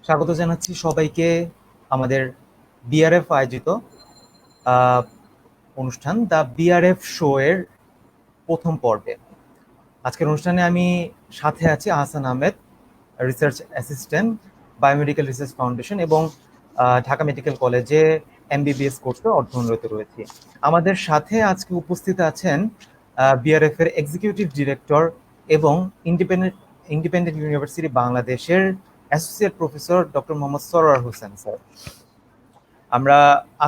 স্বাগত জানাচ্ছি সবাইকে আমাদের বিআরএফ আয়োজিত আহ, অনুষ্ঠান দ্য বিআরএফ শো এর প্রথম পর্বে। আজকের অনুষ্ঠানে আমি সাথে আছি Ahsan Ahmed, research assistant, biomedical research foundation এবং ঢাকা মেডিকেল কলেজে এমবিবিএস কোর্সে অধ্যয়নরত রয়েছি। আমাদের সাথে আজকে উপস্থিত আছেন বিআরএফ এর এক্সিকিউটিভ ডিরেক্টর এবং ইন্ডিপেন্ডেন্ট ইন্ডিপেন্ডেন্ট ইউনিভার্সিটি বাংলাদেশের associate professor doctor Mohammad Sarwar Hossain sir. আমরা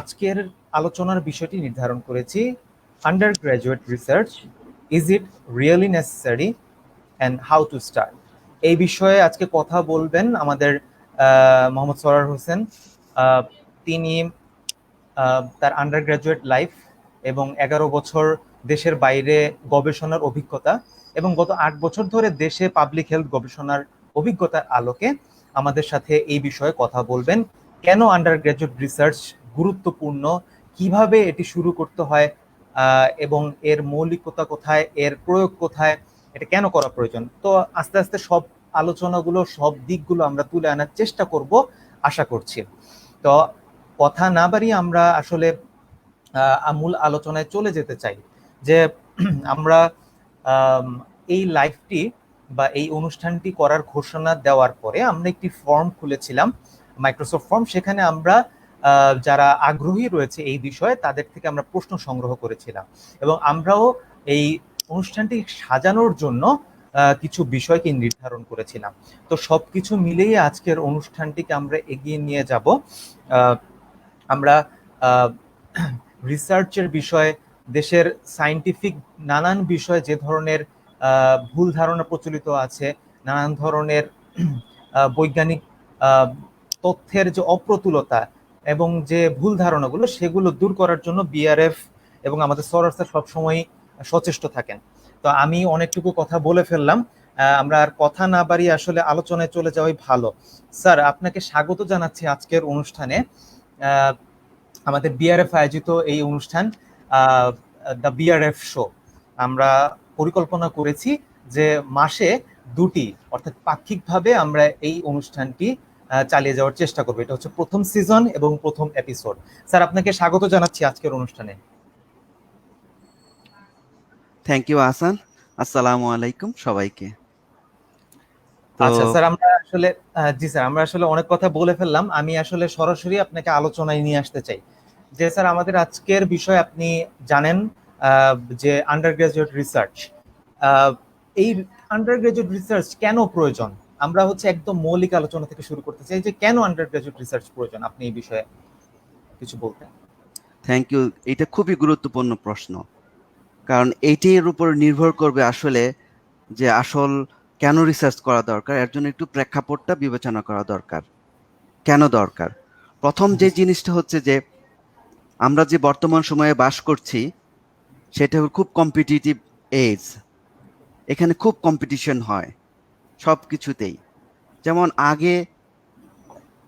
আজকের আলোচনার বিষয়টি নির্ধারণ করেছি, under graduate research, is it really necessary and how to start. এই বিষয়ে আজকে কথা বলবেন আমাদের মোহাম্মদ সরোয়ার হোসেন। তিনি তার আন্ডার গ্র্যাজুয়েট লাইফ এবং 11 বছর দেশের বাইরে গবেষণার অভিজ্ঞতা এবং গত 8 বছর ধরে দেশে পাবলিক হেলথ গবেষণার অভিজ্ঞতার আলোকে আমাদের সাথে এই বিষয়ে কথা বলবেন। কেন আন্ডার গ্র্যাজুয়েট রিসার্চ গুরুত্বপূর্ণ, কিভাবে এটি শুরু করতে হয় এবং এর মৌলিকতা কোথায়, এর প্রয়োগ কোথায়, এটা কেন করা প্রয়োজন। তো আস্তে আস্তে সব আলোচনাগুলো, সব দিকগুলো আমরা তুলে আনার চেষ্টা করব আশা করছি। তো কথা না বাড়িয়ে আমরা আসলে মূল আলোচনায় চলে যেতে চাই যে আমরা এই লাইভটি বা এই অনুষ্ঠানটি করার ঘোষণা দেওয়ার পরে আমরা একটি ফর্ম খুলেছিলাম, মাইক্রোসফট ফর্ম। সেখানে আমরা যারা আগ্রহী রয়েছে এই বিষয়ে তাদের থেকে আমরা প্রশ্ন সংগ্রহ করেছিলাম এবং আমরাও এই অনুষ্ঠানটি সাজানোর জন্য কিছু বিষয়কে নির্ধারণ করেছিলাম। তো সবকিছু মিলেই আজকের অনুষ্ঠানটিকে আমরা এগিয়ে নিয়ে যাব। আমরা রিসার্চের বিষয়ে, দেশের সায়েন্টিফিক নানান বিষয়ে যে ধরনের ভুল ধারণা প্রচলিত আছে, নানান ধরনের বৈজ্ঞানিক তথ্যের যে অপ্রতুলতা এবং যে ভুল ধারণাগুলো, সেগুলো দূর করার জন্য বিআরএফ এবং আমাদের সরোয়ার স্যার সবসময় সচেষ্ট থাকেন। তো আমি অনেকটুকু কথা বলে ফেললাম, আমরা আর কথা না বাড়িয়ে আসলে আলোচনায় চলে যাওয়াই ভালো। স্যার, আপনাকে স্বাগত জানাচ্ছি আজকের অনুষ্ঠানে। আমাদের বিআরএফ আয়োজিত এই অনুষ্ঠান দ্য বিআরএফ শো, আমরা পরিকল্পনা করেছি যে মাসে দুটি, অর্থাৎ পাক্ষিকভাবে আমরা এই অনুষ্ঠানটি চালিয়ে যাওয়ার চেষ্টা করবো। এটা হচ্ছে প্রথম সিজন এবং প্রথম এপিসোড। স্যার, আপনাকে স্বাগত জানাচ্ছি আজকের অনুষ্ঠানে। Thank you Ahsan. আসসালামু আলাইকুম সবাইকে। আচ্ছা স্যার, আমরা আসলে জি স্যার, আমরা আসলে অনেক কথা বলে ফেললাম। আমি আসলে সরাসরি আপনাকে আলোচনায় নিয়ে আসতে চাই যে স্যার, আমাদের আজকের বিষয় আপনি জানেন যে আন্ডার গ্রাজুয়েট রিসার্চ। এই আন্ডার গ্রাজুয়েট রিসার্চ কেন প্রয়োজন, আমরা হচ্ছে একদম মৌলিক আলোচনা থেকে শুরু করতে চাই যে কেন আন্ডার গ্রাজুয়েট রিসার্চ প্রয়োজন, আপনি এই বিষয়ে কিছু বলতেন। Thank you. এটা খুবই গুরুত্বপূর্ণ প্রশ্ন, কারণ এইটির উপর নির্ভর করবে আসলে যে আসল কেন রিসার্চ করা দরকার। এর জন্য একটু প্রেক্ষাপটটা বিবেচনা করা দরকার, কেন দরকার। প্রথম যে জিনিসটা হচ্ছে যে আমরা যে বর্তমান সময়ে বাস করছি সেটা খুব কম্পিটিটিভ এজ। এখানে খুব কম্পিটিশন হয় সব কিছুতেই। যেমন আগে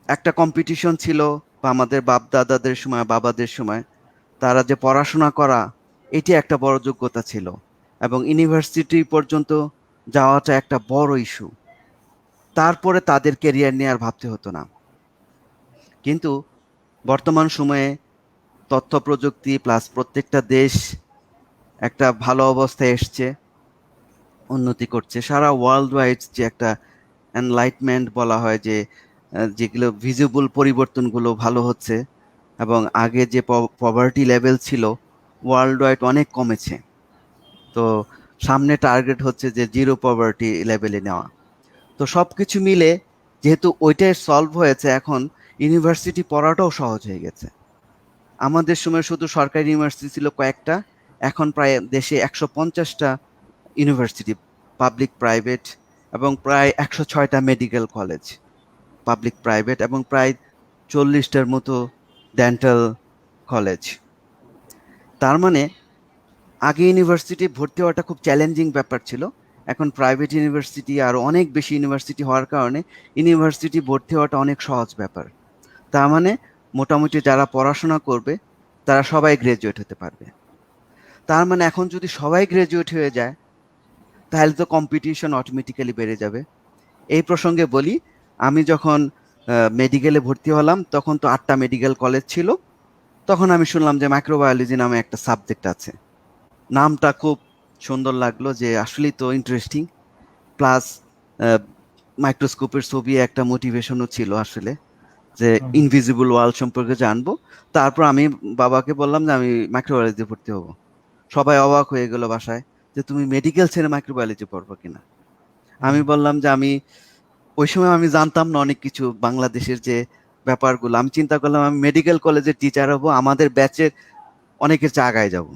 একটা কম্পিটিশন ছিল, বা আমাদের বাপ দাদাদের সময়, বাবাদের সময় তারা যে পড়াশোনা করা, এটি একটা বড় যোগ্যতা ছিল এবং ইউনিভার্সিটি পর্যন্ত যাওয়াটা একটা বড় ইস্যু। তারপরে তাদের কেরিয়ার নিয়ে আর ভাবতে হতো না। কিন্তু বর্তমান সময়ে তথ্য প্রযুক্তি প্লাস প্রত্যেকটা দেশ একটা ভালো অবস্থায় এসছে, উন্নতি করছে। সারা ওয়ার্ল্ড ওয়াইড যে একটা এনলাইটমেন্ট বলা হয়, যে যেগুলো ভিজিবল পরিবর্তনগুলো ভালো হচ্ছে এবং আগে যে পভার্টি লেভেল ছিল ওয়ার্ল্ড ওয়াইড অনেক কমেছে। তো সামনে টার্গেট হচ্ছে যে জিরো পভার্টি লেভেলে নেওয়া। তো সব কিছু মিলে যেহেতু ওইটাই সলভ হয়েছে, এখন ইউনিভার্সিটি পড়াটাও সহজ হয়ে গেছে। আমাদের সময় শুধু সরকারি ইউনিভার্সিটি ছিল কয়েকটা, এখন প্রায় দেশে 150টা ইউনিভার্সিটি, পাবলিক প্রাইভেট, এবং প্রায় 106টা মেডিকেল কলেজ, পাবলিক প্রাইভেট, এবং প্রায় 40টার মতো ডেন্টাল কলেজ। তার মানে আগে ইউনিভার্সিটি ভর্তি হওয়াটা খুব চ্যালেঞ্জিং ব্যাপার ছিল। এখন প্রাইভেট ইউনিভার্সিটি আর অনেক বেশি ইউনিভার্সিটি হওয়ার কারণে ইউনিভার্সিটি ভর্তি হওয়াটা অনেক সহজ ব্যাপার। তার মানে মোটামুটি যারা পড়াশোনা করবে তারা সবাই গ্রাজুয়েট হতে পারবে। তার মানে এখন যদি সবাই গ্রাজুয়েট হয়ে যায় তাহলে তো কম্পিটিশন অটোমেটিক্যালি বেড়ে যাবে। এই প্রসঙ্গে বলি, আমি যখন মেডিকেলে ভর্তি হলাম, তখন তো 8টা মেডিকেল কলেজ ছিল। তখন আমি শুনলাম যে মাইক্রোবায়োলজি নামে একটা সাবজেক্ট আছে। নামটা খুব সুন্দর লাগলো, যে আসলেই তো ইন্টারেস্টিং। প্লাস মাইক্রোস্কোপের ছবি একটা মোটিভেশনও ছিল আসলে, যে হুম, ইনভিজিবল ওয়ার্ল্ড সম্পর্কে জানবো। তারপর আমি বাবাকে বললাম যে আমি মাইক্রোবায়োলজি ভর্তি হবো। সবাই অবাক হয়ে গেল বাসায়, যে তুমি মেডিকেল ছেড়ে মাইক্রোবায়োলজি পড়বো কিনা। হুম, আমি বললাম যে আমি ওই সময় আমি জানতাম না অনেক কিছু বাংলাদেশের যে ব্যাপারগুলো। আমি চিন্তা করলাম আমি মেডিকেল কলেজের টিচার হব, আমাদের ব্যাচের অনেকের চেয়ে আগায় যাব,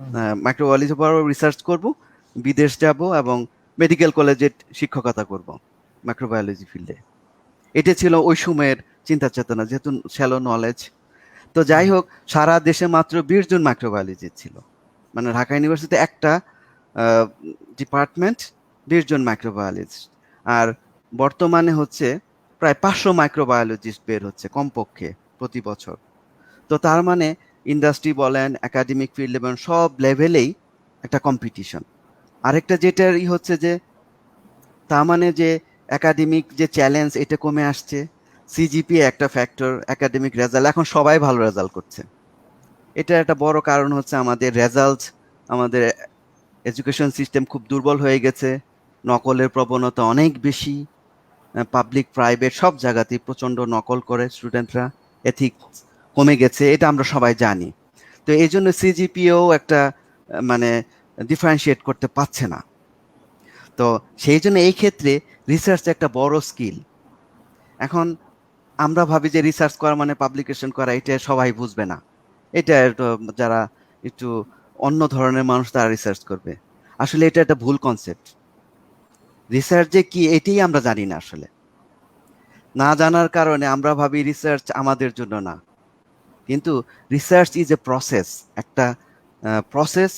হুম, মাইক্রোবায়োলজি পড়াবো, রিসার্চ করব, বিদেশ যাব এবং মেডিকেল কলেজে শিক্ষকতা করব মাইক্রোবায়োলজি ফিল্ডে। এটা ছিল ওই সময়ের চিন্তা চেতনা, যেহেতু শ্যালো নলেজ। তো যাই হুম, হোক, সারা দেশে মাত্র 20 জন মাইক্রোবায়োলজি ছিল, মানে ঢাকা ইউনিভার্সিটিতে একটা ডিপার্টমেন্ট, 20 জন মাইক্রোবায়োলজিস্ট। আর বর্তমানে হচ্ছে প্রায় 500 মাইক্রোবায়োলজিস্ট বের হচ্ছে কমপক্ষে প্রতি বছর। তো তার মানে ইন্ডাস্ট্রি বলেন, একাডেমিক ফিল্ড এবং সব লেভেলেই একটা কম্পিটিশন। আরেকটা যেটাই হচ্ছে যে, তার মানে যে একাডেমিক যে চ্যালেঞ্জ এটা কমে আসছে। সিজিপিএ একটা ফ্যাক্টর, একাডেমিক রেজাল্ট, এখন সবাই ভালো রেজাল্ট করছে। এটা একটা বড় কারণ হচ্ছে আমাদের রেজাল্ট, আমাদের এডুকেশন সিস্টেম খুব দুর্বল হয়ে গেছে, নকলের প্রবণতা অনেক বেশি। পাবলিক প্রাইভেট সব জায়গাতেই প্রচন্ড নকল করে স্টুডেন্টরা, এথিক কমে গেছে, এটা আমরা সবাই জানি। তো এই জন্য সিজিপিও একটা মানে ডিফারেন্সিয়েট করতে পারছে না। তো সেই জন্য এই ক্ষেত্রে রিসার্চ একটা বড় স্কিল। এখন আমরা ভাবি যে রিসার্চ করা মানে পাবলিকেশন করা, এটা সবাই বুঝবে না। এটা একটু যারা একটু অন্য ধরনের মানুষ তারা রিসার্চ করবে। আসলে এটা একটা ভুল কনসেপ্ট। রিসার্চ যে কি এটাই আমরা জানি না আসলে। না জানার কারণে আমরা ভাবি রিসার্চ আমাদের জন্য না। কিন্তু রিসার্চ ইজ এ প্রসেস, একটা প্রসেস,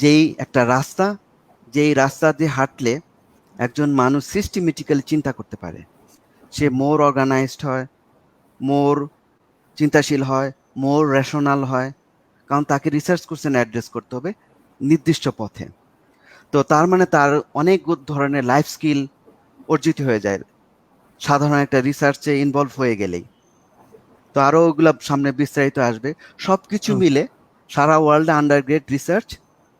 যেই একটা রাস্তা, যেই রাস্তা দিয়ে হাঁটলে একজন মানুষ সিস্টেমেটিক্যালি চিন্তা করতে পারে, সে হুম, মোর অর্গানাইজড হয়, মোর চিন্তাশীল হয়, মোর রেশনাল হয়। কারণ তাকে রিসার্চ কোশ্চেন অ্যাড্রেস করতে হবে নির্দিষ্ট পথে। তো তার মানে তার অনেক ধরনের লাইফ স্কিল অর্জিত হয়ে যায় সাধারণ একটা রিসার্চে ইনভলভ হয়ে গেলেই। তো আরো ওগুলা সামনে বিস্তারিত আসবে। সবকিছু হুম, মিলে সারা ওয়ার্ল্ডে আন্ডার গ্রেড রিসার্চ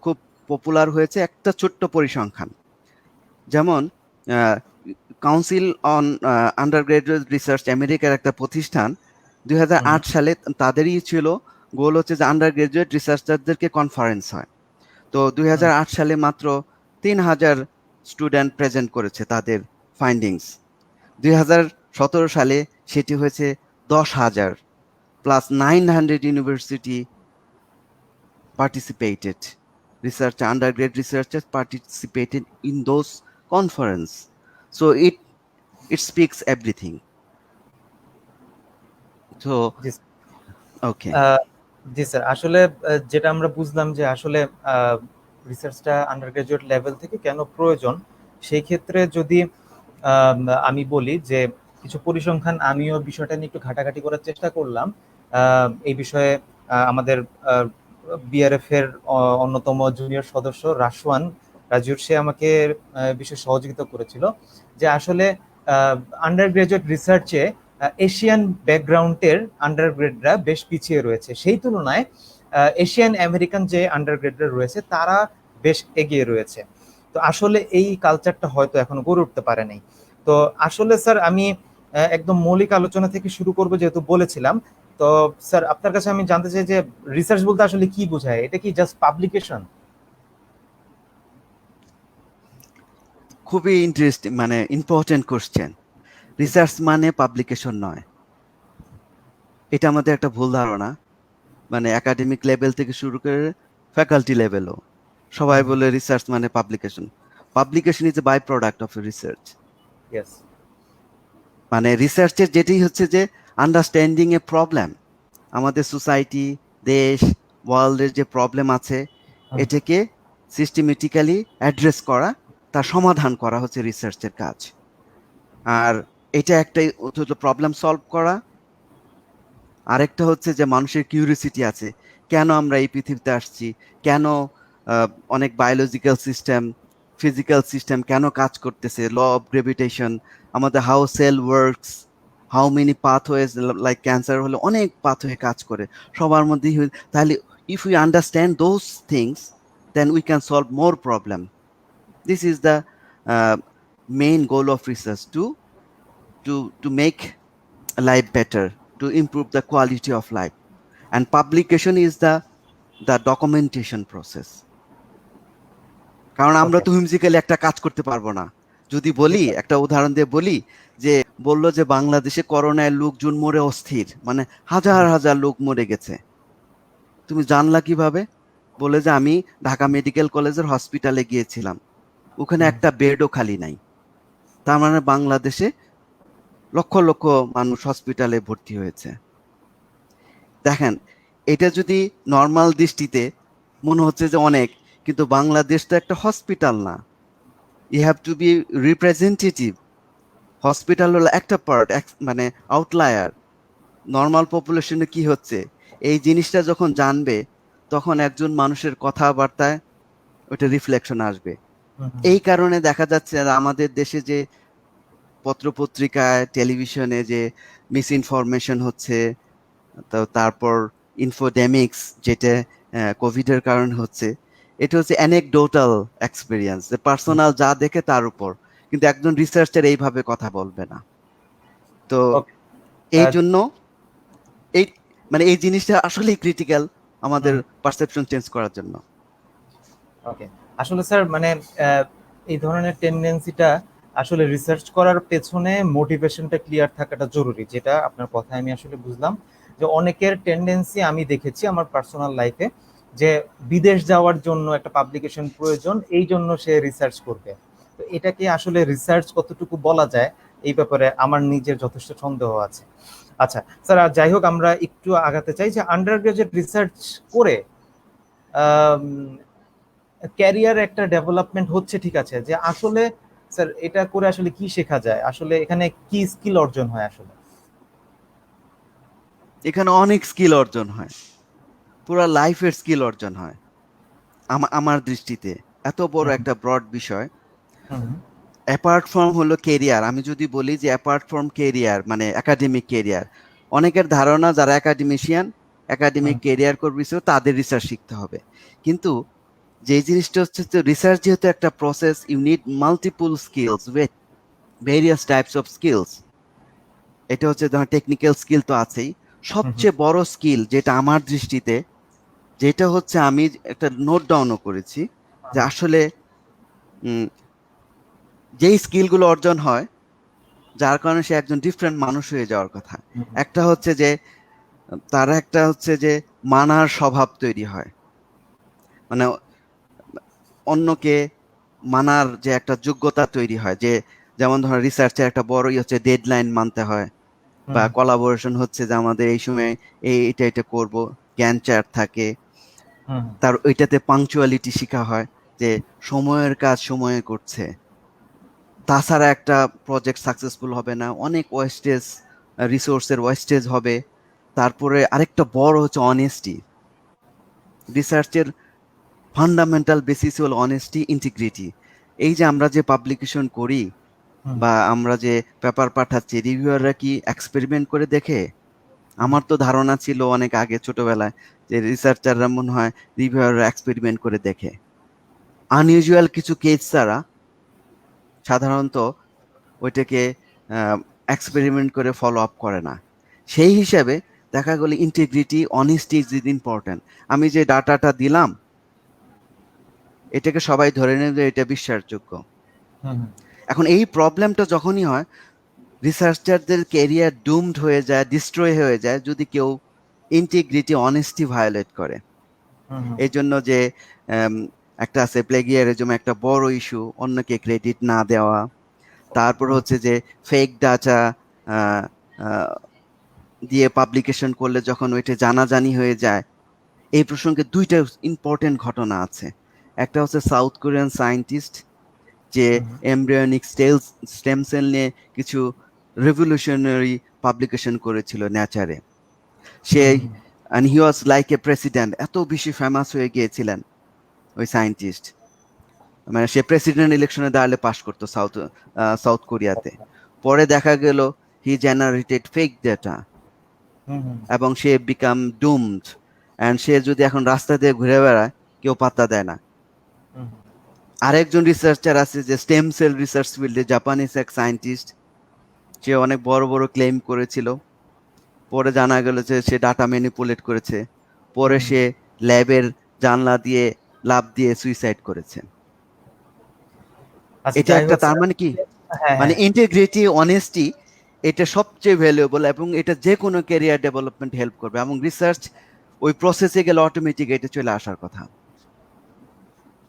খুব পপুলার হয়েছে একটা ছোট্ট পরিসংখ্যান। যেমন council on under graduate research, আমেরিকার একটা প্রতিষ্ঠান, হুম, 2008 সালে তাদেরই ছিল গোল হচ্ছে যে আন্ডার গ্রাজুয়েট রিসার্চারদেরকে কনফারেন্স হয়। তো হুম, 2008 সালে মাত্র 3,000 স্টুডেন্ট প্রেজেন্ট করেছে তাদের ফাইন্ডিংস। 2017 সালে সেটি হয়েছে 10,000, plus 900 university participated. Research undergrad researchers participated in those conference. So it speaks everything. So জি okay. আহ, জি স্যার, আসলে যেটা আমরা বুঝলাম যে আসলে রিসার্চটা আন্ডার গ্রাজুয়েট লেভেল থেকে কেন প্রয়োজন, সেই ক্ষেত্রে যদি আম, আমি বলি যে কিছু পরিসংখ্যান, আমিও বিষয়টা নিয়ে একটু ঘাটাঘাটি করার চেষ্টা করলাম। এই বিষয়ে আমাদের বিআরএফ এর অন্যতম জুনিয়র সদস্য রাশওয়ান রাজুর, সে আমাকে বিষয়ে সহযোগিতা করেছিল যে আসলে আন্ডার গ্রাজুয়েট রিসার্চে এশিয়ান ব্যাকগ্রাউন্ডের আন্ডারগ্রেডরা বেশ পিছিয়ে রয়েছে, সেই তুলনায় এশিয়ান আমেরিকান যে আন্ডারগ্রেডরা রয়েছে তারা বেশ এগিয়ে রয়েছে। তো আসলে এই কালচারটা হয়তো এখনো গড়ে উঠতে পারে নাই। তো আসলে স্যার আমি একদম মৌলিক আলোচনা থেকে শুরু করব যেহেতু বলেছিলাম। তো স্যার আপনার কাছে আমি জানতে চাই যে রিসার্চ বলতে আসলে কি বোঝায়, এটা কি জাস্ট পাবলিকেশন? খুবই ইন্টারেস্টিং, মানে ইম্পর্টেন্ট কোশ্চেন। রিসার্চ মানে পাবলিকেশন নয়, এটা আমাদের একটা ভুল ধারণা। মানে একাডেমিক লেভেল থেকে শুরু করে ফ্যাকাল্টি লেভেলও সবাই বলে রিসার্চ মানে publication. Publication is a by product of research. Yes. মানে রিসার্চের যেটি হচ্ছে যে আন্ডারস্ট্যান্ডিং এ প্রবলেম, আমাদের সোসাইটি, দেশ, ওয়ার্ল্ডের যে প্রবলেম আছে এটাকে সিস্টেমেটিক্যালি অ্যাড্রেস করা, তার সমাধান করা হচ্ছে রিসার্চের কাজ। আর এটা একটাই প্রবলেম সলভ করা। আরেকটা হচ্ছে যে মানুষের কিউরিসিটি আছে, কেন আমরা এই পৃথিবীতে আসছি, কেন অনেক বায়োলজিক্যাল সিস্টেম, ফিজিক্যাল সিস্টেম কেন কাজ করতেছে, ল অফ গ্রেভিটেশন, আমাদের how cell works, how many pathways, like cancer হলে অনেক পাথওয়ে কাজ করে সবার মধ্যেই। তাহলে if we understand those things, then we can solve more problem. This is the main goal of research, to make life better, to improve the quality of life. And publication is the documentation process. কারণ আমরা ওকে। তো হুইমজিক্যালি একটা কাজ করতে পারবো না। যদি বলি, একটা উদাহরণ দিয়ে বলি, যে বললো যে বাংলাদেশে করোনায় লোকজন মরে অস্থির, মানে হাজার হাজার লোক মরে গেছে, তুমি জানলা কিভাবে? বলে যে আমি ঢাকা মেডিকেল কলেজের হসপিটালে গিয়েছিলাম, ওখানে একটা বেডও খালি নাই। তার মানে বাংলাদেশে লক্ষ লক্ষ মানুষ হসপিটালে ভর্তি হয়েছে। দেখেন, এটা যদি নর্মাল দৃষ্টিতে মনে হচ্ছে যে অনেক, কিন্তু বাংলাদেশ তো একটা হসপিটাল না। You have to be representative. Hospital হলো একটা পার্ট, মানে আউটলায়ার। নর্মাল পপুলেশনে কি হচ্ছে, এই জিনিসটা যখন জানবে, তখন একজন মানুষের কথাবার্তায় ওটা রিফ্লেকশন আসবে। এই কারণে দেখা যাচ্ছে আমাদের দেশে যে পত্রপত্রিকায়, টেলিভিশনে যে মিস ইনফরমেশন হচ্ছে, তো তারপর ইনফোডেমিক্স, যেটা কোভিডের কারণে হচ্ছে, এটা হচ্ছে অ্যানেকডোটাল এক্সপিরিয়েন্স, যে পার্সোনাল যা দেখে তার উপর, কিন্তু একজন রিসার্চার এইভাবে কথা বলবে না। তো ওকে। এই জন্য এই, মানে এই জিনিসটা আসলেই ক্রিটিক্যাল আমাদের পারসেপশন চেঞ্জ করার জন্য। ওকে। আসলে স্যার মানে এই ধরনের টেন্ডেন্সিটা আসলে রিসার্চ করার পেছনে মোটিভেশনটা ক্লিয়ার থাকাটা জরুরি, যেটা আপনার কথায় আমি আসলে বুঝলাম যে অনেকের টেন্ডেন্সি আমি দেখেছি আমার পার্সোনাল লাইফে, যে বিদেশ যাওয়ার জন্য একটা পাবলিকেশন প্রয়োজন, এই জন্য সে রিসার্চ করবে। তো এটাকে আসলে রিসার্চ কতটুকু বলা যায় এই ব্যাপারে আমার নিজের যথেষ্ট সন্দেহ আছে। আচ্ছা স্যার, আর যাই হোক আমরা একটু আগাতে চাই যে আন্ডার গ্রাজুয়েট রিসার্চ করে ক্যারিয়ার একটা ডেভেলপমেন্ট হচ্ছে, ঠিক আছে, যে আসলে স্যার এটা করে আসলে কি শেখা যায়, আসলে এখানে কি স্কিল অর্জন হয় আসলে? এখানে অনেক স্কিল অর্জন হয়, পুরো লাইফের স্কিল অর্জন হয় আমার দৃষ্টিতে। এত বড় হুম একটা ব্রড বিষয়। হুম অ্যাপার্ট ফ্রম হলো কেরিয়ার, আমি যদি বলি যে অ্যাপার্ট ফ্রম কেরিয়ার মানে একাডেমিক কেরিয়ার, অনেকের ধারণা যারা একাডেমিশিয়ান, একাডেমিক হুম কেরিয়ার করবে তাদের রিসার্চ শিখতে হবে। কিন্তু যে জিনিসটা হচ্ছে, যে রিসার্চ যেহেতু একটা process, you need multiple skills with various types of skills. এটা হচ্ছে ধর টেকনিক্যাল স্কিল তো আছেই, হুম হুম সবচেয়ে বড় স্কিল যেটা আমার দৃষ্টিতে, যেটা হচ্ছে আমি একটা নোট ডাউনও করেছি, যে আসলে যেই স্কিলগুলো অর্জন হয় যার কারণে সে একজন ডিফারেন্ট মানুষ হয়ে যাওয়ার কথা, হুম একটা হচ্ছে যে তার একটা হচ্ছে যে মানার স্বভাব তৈরি হয়, মানে অন্যকে মানার যে একটা যোগ্যতা তৈরি হয়, যে যেমন ধর রিসার্চের একটা বড়ই হচ্ছে ডেডলাইন মানতে হয়, বা হুম কোলাবোরেশন হচ্ছে যে আমাদের এই সময় এটা এটা করব, জ্ঞান চার্ট থাকে, হুম তার ওইটাতে পাংচুয়ালিটি শেখা হয়, যে সময়ের কাজ সময়ে করছে। তাছাড়া একটা প্রজেক্ট সাকসেসফুল হবে না, অনেক ওয়েস্টেজ, রিসোর্সের ওয়েস্টেজ হবে। তারপরে আরেকটা বড় হচ্ছে অনেস্টি। রিসার্চের ফান্ডামেন্টাল বেসিস হল অনেস্টি, ইন্টিগ্রিটি। এই যে আমরা যে পাবলিকেশন করি হুম বা আমরা যে পেপার পাঠাচ্ছি, রিভিউয়াররা কি এক্সপেরিমেন্ট করে দেখে? আমার তো ধারণা ছিল অনেক আগে ছোটবেলায় যে রিসার্চাররা মনে হয় রিভিউয়াররা এক্সপেরিমেন্ট করে দেখে। আনইউজুয়াল কিছু কেস ছাড়া সাধারণত ওইটাকে এক্সপেরিমেন্ট করে ফলো আপ করে না। সেই হিসাবে দেখা গেল ইন্টিগ্রিটি, অনেস্টি ইজ ইম্পর্টেন্ট। আমি যে ডাটাটা দিলাম, এটাকে সবাই ধরে নেবে এটা বিশ্বাসযোগ্য। হুম এখন এই প্রবলেমটা যখনই হয়, রিসার্চারদের ক্যারিয়ার ডুমড হয়ে যায়, ডিস্ট্রয় হয়ে যায় যদি কেউ ইন্টিগ্রিটি, অনেস্টি ভায়োলেট করে। হুম হুম এই জন্য যে আম, একটা আছে প্লেগিয়ারিজম, একটা বড় ইস্যু, অন্যকে ক্রেডিট না দেওয়া। তারপর হুম হচ্ছে যে ফেক ডাটা দিয়ে পাবলিকেশন করলে যখন ওইটা জানাজানি হয়ে যায়। এই প্রসঙ্গে দুইটা ইম্পর্টেন্ট ঘটনা আছে। একটা হচ্ছে সাউথ কোরিয়ান সায়েন্টিস্ট যে হুম এমব্রিয়নিক স্টেম সেল নিয়ে কিছু রেভলিউশনারি পাবলিকেশন করেছিল নেচারে। সে হুম and he was like a president, এত বেশি ফেমাস হয়ে গিয়েছিলেন ওই সায়েন্টিস্ট, মানে সে প্রেসিডেন্ট ইলেকশনে দাঁড়ালে পাশ করতো সাউথ কোরিয়াতে। পরে দেখা গেল হি জেনারেটেড ফেক ডেটা হুম হুম এবং সে বিকাম ডুমড, অ্যান্ড সে যদি এখন রাস্তা দিয়ে ঘুরে বেড়ায় কেউ পাত্তা দেয় না। হুম আরেকজন রিসার্চার আছে যে স্টেম সেল রিসার্চ ফিল্ডে, জাপানিজ এক সায়েন্টিস্ট, সে অনেক বড় বড় ক্লেম করেছিল। পরে জানা গেল যে সে ডাটা ম্যানিপুলেট করেছে। পরে হুম। সে ল্যাবের জানলা দিয়ে লাফ দিয়ে সুইসাইড করেছে। আচ্ছা, এটা যাই একটা, হোক তার স্যার। মানে কি, হ্যাঁ মানে হ্যাঁ। ইন্টিগ্রিটি, অনেস্টি, এটা সবচেয়ে ভ্যালুয়েবল এবং এটা যে কোনো ক্যারিয়ার ডেভেলপমেন্ট হেল্প করবে, এবং রিসার্চ ওই প্রসেসে গেলে অটোমেটিক এটা চলে আসার কথা।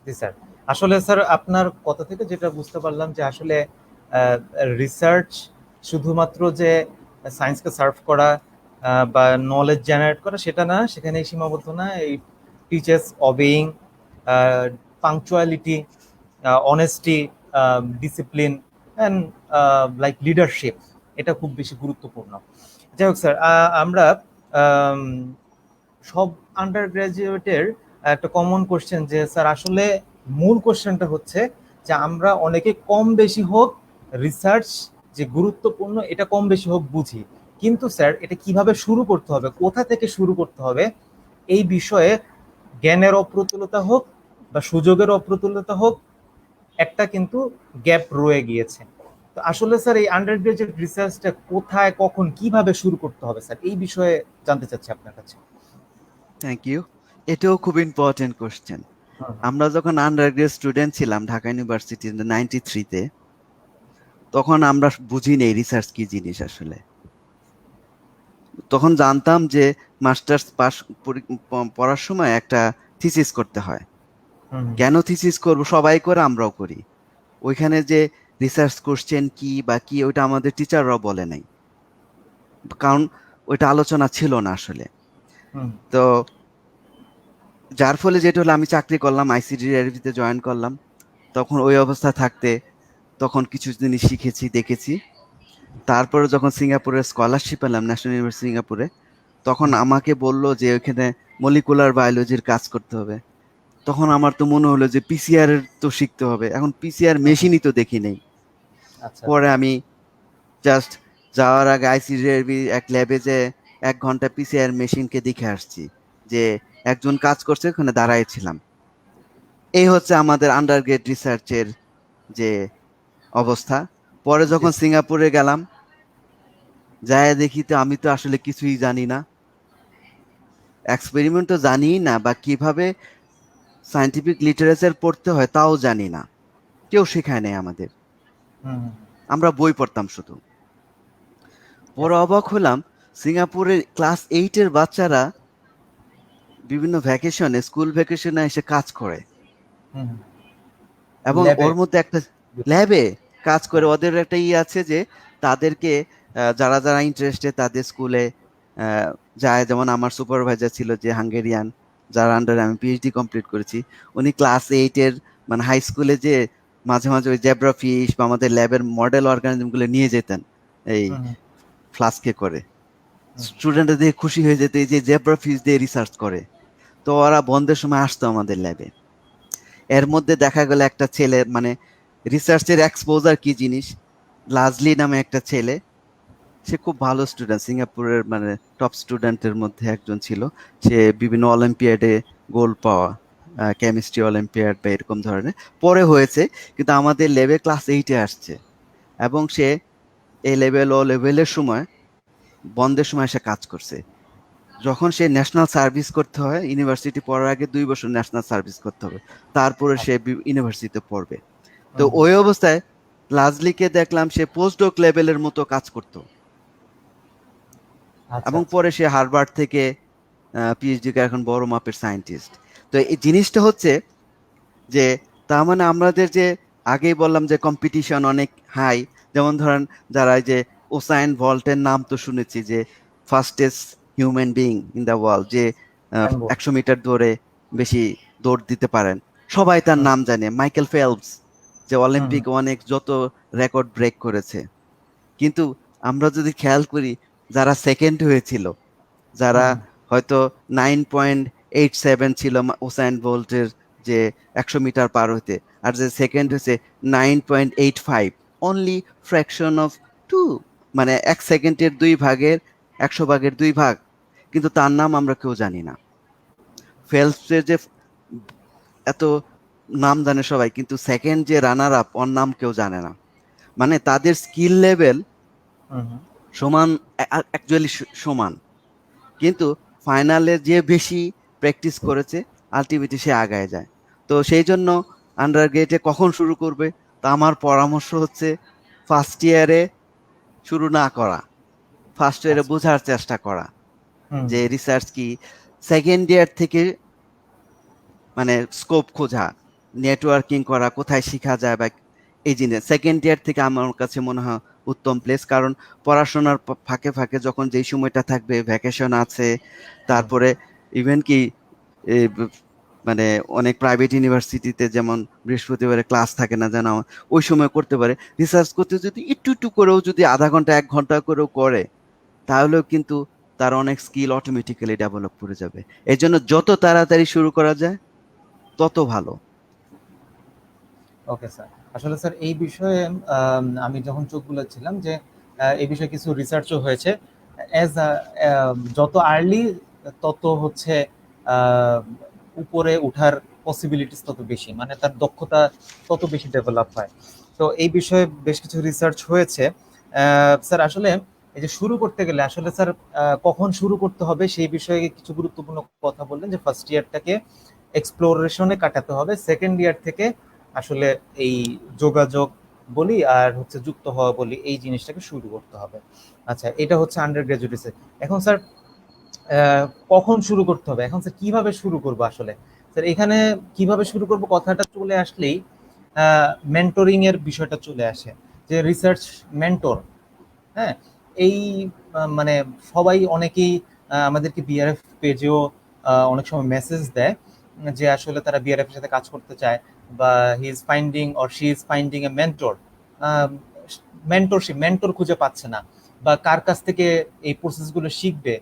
জি স্যার। আসলে স্যার আপনার কথা থেকে যেটা বুঝতে পারলাম যে আসলে রিসার্চ শুধুমাত্র যে সায়েন্সকে সার্ভ করা বা নলেজ জেনারেট করা সেটা না, সেখানে সীমাবদ্ধ না। এই teaches obeying, punctuality, honesty, discipline and like leadership, এটা খুব বেশি গুরুত্বপূর্ণ। যাই হোক স্যার, আমরা আম, সব আন্ডার গ্রাজুয়েটের একটা কমন কোশ্চেন যে স্যার আসলে মূল কোশ্চেনটা হচ্ছে যে আমরা অনেকে কম বেশি হোক রিসার্চ যে গুরুত্বপূর্ণ এটা কম বেশি হোক বুঝি, কিন্তু স্যার এটা কিভাবে শুরু করতে হবে, কোথা থেকে শুরু করতে হবে, এই বিষয়ে জ্ঞানের অপ্রতুলতা হোক বা সুযোগের অপ্রতুলতা হোক, একটা কিন্তু গ্যাপ রয়ে গিয়েছে। তো আসলে স্যার এই আন্ডার গ্রাজুয়েট রিসার্চটা কোথায় কখন কিভাবে শুরু করতে হবে স্যার, এই বিষয়ে জানতে চাচ্ছি আপনার কাছে। Thank you. এটাও খুব ইম্পর্টেন্ট কোশ্চেন। হুম আমরা যখন আন্ডার গ্রেড স্টুডেন্ট ছিলাম ঢাকা ইউনিভার্সিটি 93-তে, তখন আমরা বুঝি নেই রিসার্চ কি জিনিস আসলে। তখন জানতাম যে মাস্টার্স পাস পড়ার সময় একটা থিসিস করতে হয়। হুম কেন থিসিস করব, সবাই করে আমরাও করি। ওইখানে যে রিসার্চ কোশ্চেন কি বা কি, ওইটা আমাদের টিচাররাও বলে নাই, কারণ ওইটা আলোচনা ছিল না আসলে। হুম তো যার ফলে যেটা হলো, আমি চাকরি করলাম, আইসিডি তে জয়েন করলাম। তখন ওই অবস্থা থাকতে তখন কিছু জিনিস শিখেছি, দেখেছি। তারপরে যখন সিঙ্গাপুরের স্কলারশিপ পেলাম, ন্যাশনাল ইউনিভার্সিটি সিঙ্গাপুরে, তখন হুম। আমাকে বললো যে ওইখানে মলিকুলার বায়োলজির কাজ করতে হবে। তখন আমার তো মনে হলো যে পিসিআর এর তো শিখতে হবে, এখন পিসিআর হুম, হুম। মেশিনই তো দেখি নেই। আচ্ছা পরে আচ্ছা। আমি জাস্ট যাওয়ার আগে আইসিডিআরবি এক ল্যাবে যে 1 ঘন্টা পিসিআর মেশিনকে দেখে আসছি, যে একজন কাজ করছে, ওখানে দাঁড়াইছিলাম। এই হচ্ছে আমাদের আন্ডার গ্রেড রিসার্চের যে অবস্থা। পরে জি যখন স্যার। সিঙ্গাপুরে গেলাম, যায় দেখি তো আমি তো আসলে কিছুই জানি না, এক্সপেরিমেন্ট তো জানি না, বা কিভাবে সায়েন্টিফিক লিটারেচার পড়তে হয় তাও জানি না, কেউ শেখায় নেই আমাদের। হুম হুম। আমরা বই পড়তাম শুধু। পরে আচ্ছা। অবাক হলাম, সিঙ্গাপুরের ক্লাস 8-এর বাচ্চারা বিভিন্ন ভ্যাকেশনে, স্কুল ভ্যাকেশনে এসে কাজ করে, হুম হুম। এবং ল্যাবে। ওর মধ্যে একটা ল্যাবে কাজ করে। হ্যাঁ। ওদের একটা আছে যে তাদেরকে যারা যারা ইন্টারেস্টেড তাদের স্কুলে যায়। যেমন আমার সুপারভাইজার ছিল যে হাঙ্গেরিয়ান, যার আন্ডারে আমি পিএইচডি কমপ্লিট করেছি, উনি ক্লাস 8-এর মানে হাই স্কুলে যে মাঝে মাঝে ওই জেব্রা ফিশ বা আমাদের ল্যাবের মডেল অর্গানিজম গুলো নিয়ে যেতেন এই হুম হুম ফ্লাস্কে করে। হুম। স্টুডেন্টরা দিয়ে খুশি হয়ে যেত, এই যে জেব্রা ফিশ দিয়ে রিসার্চ করে। তো ওরা বন্ধের সময় আসতো আমাদের ল্যাবে। এর মধ্যে দেখা গেল একটা ছেলে, মানে রিসার্চের এক্সপোজার কি জিনিস, লাজলি নামে একটা ছেলে, সে খুব ভালো স্টুডেন্ট, সিঙ্গাপুরের মানে টপ স্টুডেন্টের মধ্যে একজন ছিল। সে বিভিন্ন অলিম্পিয়াডে গোল্ড পাওয়া, কেমিস্ট্রি অলিম্পিয়াড বা এরকম ধরনের পরে হয়েছে, কিন্তু আমাদের লেভেল ক্লাস 8-এ আসছে। এবং সে এই লেভেল ও লেভেলের সময় বন্ধের সময় সে কাজ করছে। যখন সে ন্যাশনাল সার্ভিস করতে হয়, ইউনিভার্সিটি পড়ার আগে 2 বছর ন্যাশনাল সার্ভিস করতে হবে, তারপরে সে আচ্ছা। ইউনিভার্সিটিতে পড়বে। তো হুম হুম। ওই অবস্থায় লাজলিকে দেখলাম সে পোস্টডক লেভেলের মতো কাজ করতো, আচ্ছা এবং আচ্ছা। পরে সে হার্ভার্ড থেকে পিএইচডি করে এখন বড় মাপের সায়েন্টিস্ট। তো এই জিনিসটা হচ্ছে যে, তার মানে আমাদের যে আগেই বললাম যে কম্পিটিশন অনেক হাই। যেমন ধরেন, যারা এই যে ওসাইন ভল্টের নাম তো শুনেছি, যে fastest human being in the world, যে জানবো। 100 মিটার দৌড়ে বেশি দৌড় দিতে পারেন, সবাই তার হুম নাম জানে। মাইকেল ফেলপস, যে হুম অলিম্পিক অনেক যত রেকর্ড ব্রেক করেছে। কিন্তু আমরা যদি খেয়াল করি, যারা সেকেন্ড হয়েছিল, যারা হুম হয়তো 9.87 ছিল ওসাইন বোল্টের যে 100 মিটার পার হইতে, আর যে সেকেন্ড হয়েছে 9.85, অনলি ফ্র্যাকশন অফ টু মানে 1 সেকেন্ডের 2 ভাগের 100 ভাগের 2 ভাগ, কিন্তু তার নাম আমরা কেউ জানি না। ফেলপসের যে এত নাম জানে সবাই, কিন্তু সেকেন্ড যে রানার আপ ওর নাম কেউ জানে না। মানে তাদের স্কিল লেভেল সমান, অ্যাকচুয়ালি সমান, কিন্তু ফাইনালে যে বেশি প্র্যাকটিস করেছে আলটিমেটলি সে আগায় যায়। তো সেই জন্য আন্ডার গ্রেডে কখন শুরু করবে, তা আমার পরামর্শ হচ্ছে ফার্স্ট ইয়ারে শুরু না করা, ফার্স্ট ইয়ারে আচ্ছা। বোঝার চেষ্টা করা হুম যে রিসার্চ কি। সেকেন্ড ইয়ার থেকে মানে স্কোপ খোঁজা, নেটওয়ার্কিং করা, কোথায় শেখা যায় বা এই জিনিস সেকেন্ড ইয়ার থেকে আমার কাছে মনে হয় উত্তম প্লেস। কারণ পড়াশোনার ফাঁকে ফাঁকে যখন যেই সময়টা থাকবে, ভ্যাকেশন আছে, হুম তারপরে ইভেন কি এ, মানে অনেক প্রাইভেট ইউনিভার্সিটিতে যেমন বৃহস্পতিবারে ক্লাস থাকে না যেন, ওই সময় করতে পারে। রিসার্চ করতে যদি একটু একটু করেও যদি আধা ঘন্টা 1 ঘন্টা করেও করে, তাহলেও কিন্তু তার অনেক স্কিল অটোমেটিক্যালি ডেভেলপ করে যাবে। এই জন্য যত তাড়াতাড়ি শুরু করা যায় তত ভালো। ওকে স্যার, আসলে স্যার এই বিষয়ে আমি যখন চোখ বুলাচ্ছিলাম যে এই বিষয়ে কিছু রিসার্চও হয়েছে। অ্যাজ যত আর্লি তত হচ্ছে আহ, উপরে উঠার পসিবিলিটিস তত বেশি, মানে তার দক্ষতা তত বেশি ডেভেলপ হয়। তো এই বিষয়ে বেশ কিছু রিসার্চ হয়েছে। স্যার আসলে এই যে শুরু করতে গেলে আসলে স্যার কখন শুরু করতে হবে সেই বিষয়ে কিছু গুরুত্বপূর্ণ কথা বললেন, যে ফার্স্ট ইয়ারটাকে এক্সপ্লোরেশনে কাটাতে হবে, সেকেন্ড ইয়ার থেকে আসলে এই যোগাযোগ বলি আর হচ্ছে যুক্ত হওয়া বলি এই জিনিসটাকে শুরু করতে হবে। আচ্ছা, এটা হচ্ছে আন্ডার গ্রাজুয়েটে। এখন স্যার কখন শুরু করতে হবে, এখন স্যার কিভাবে শুরু করবো আসলে? স্যার এখানে কিভাবে শুরু করব কথাটা চলে আসলেই মেন্টরিং এর বিষয়টা চলে আসে, যে রিসার্চ মেন্টর। হ্যাঁ, এই মানে সবাই অনেকেই আমাদেরকে বিআরএফ পেজেও অনেক সময় মেসেজ দেয় যে আসলে তারা বিআরএফ এর সাথে কাজ করতে চায়, বা he is finding or she is finding A mentor, mentorship mentor খুঁজে পাচ্ছে না, বা কার কাছ থেকে এই প্রসেসগুলো শিখবে,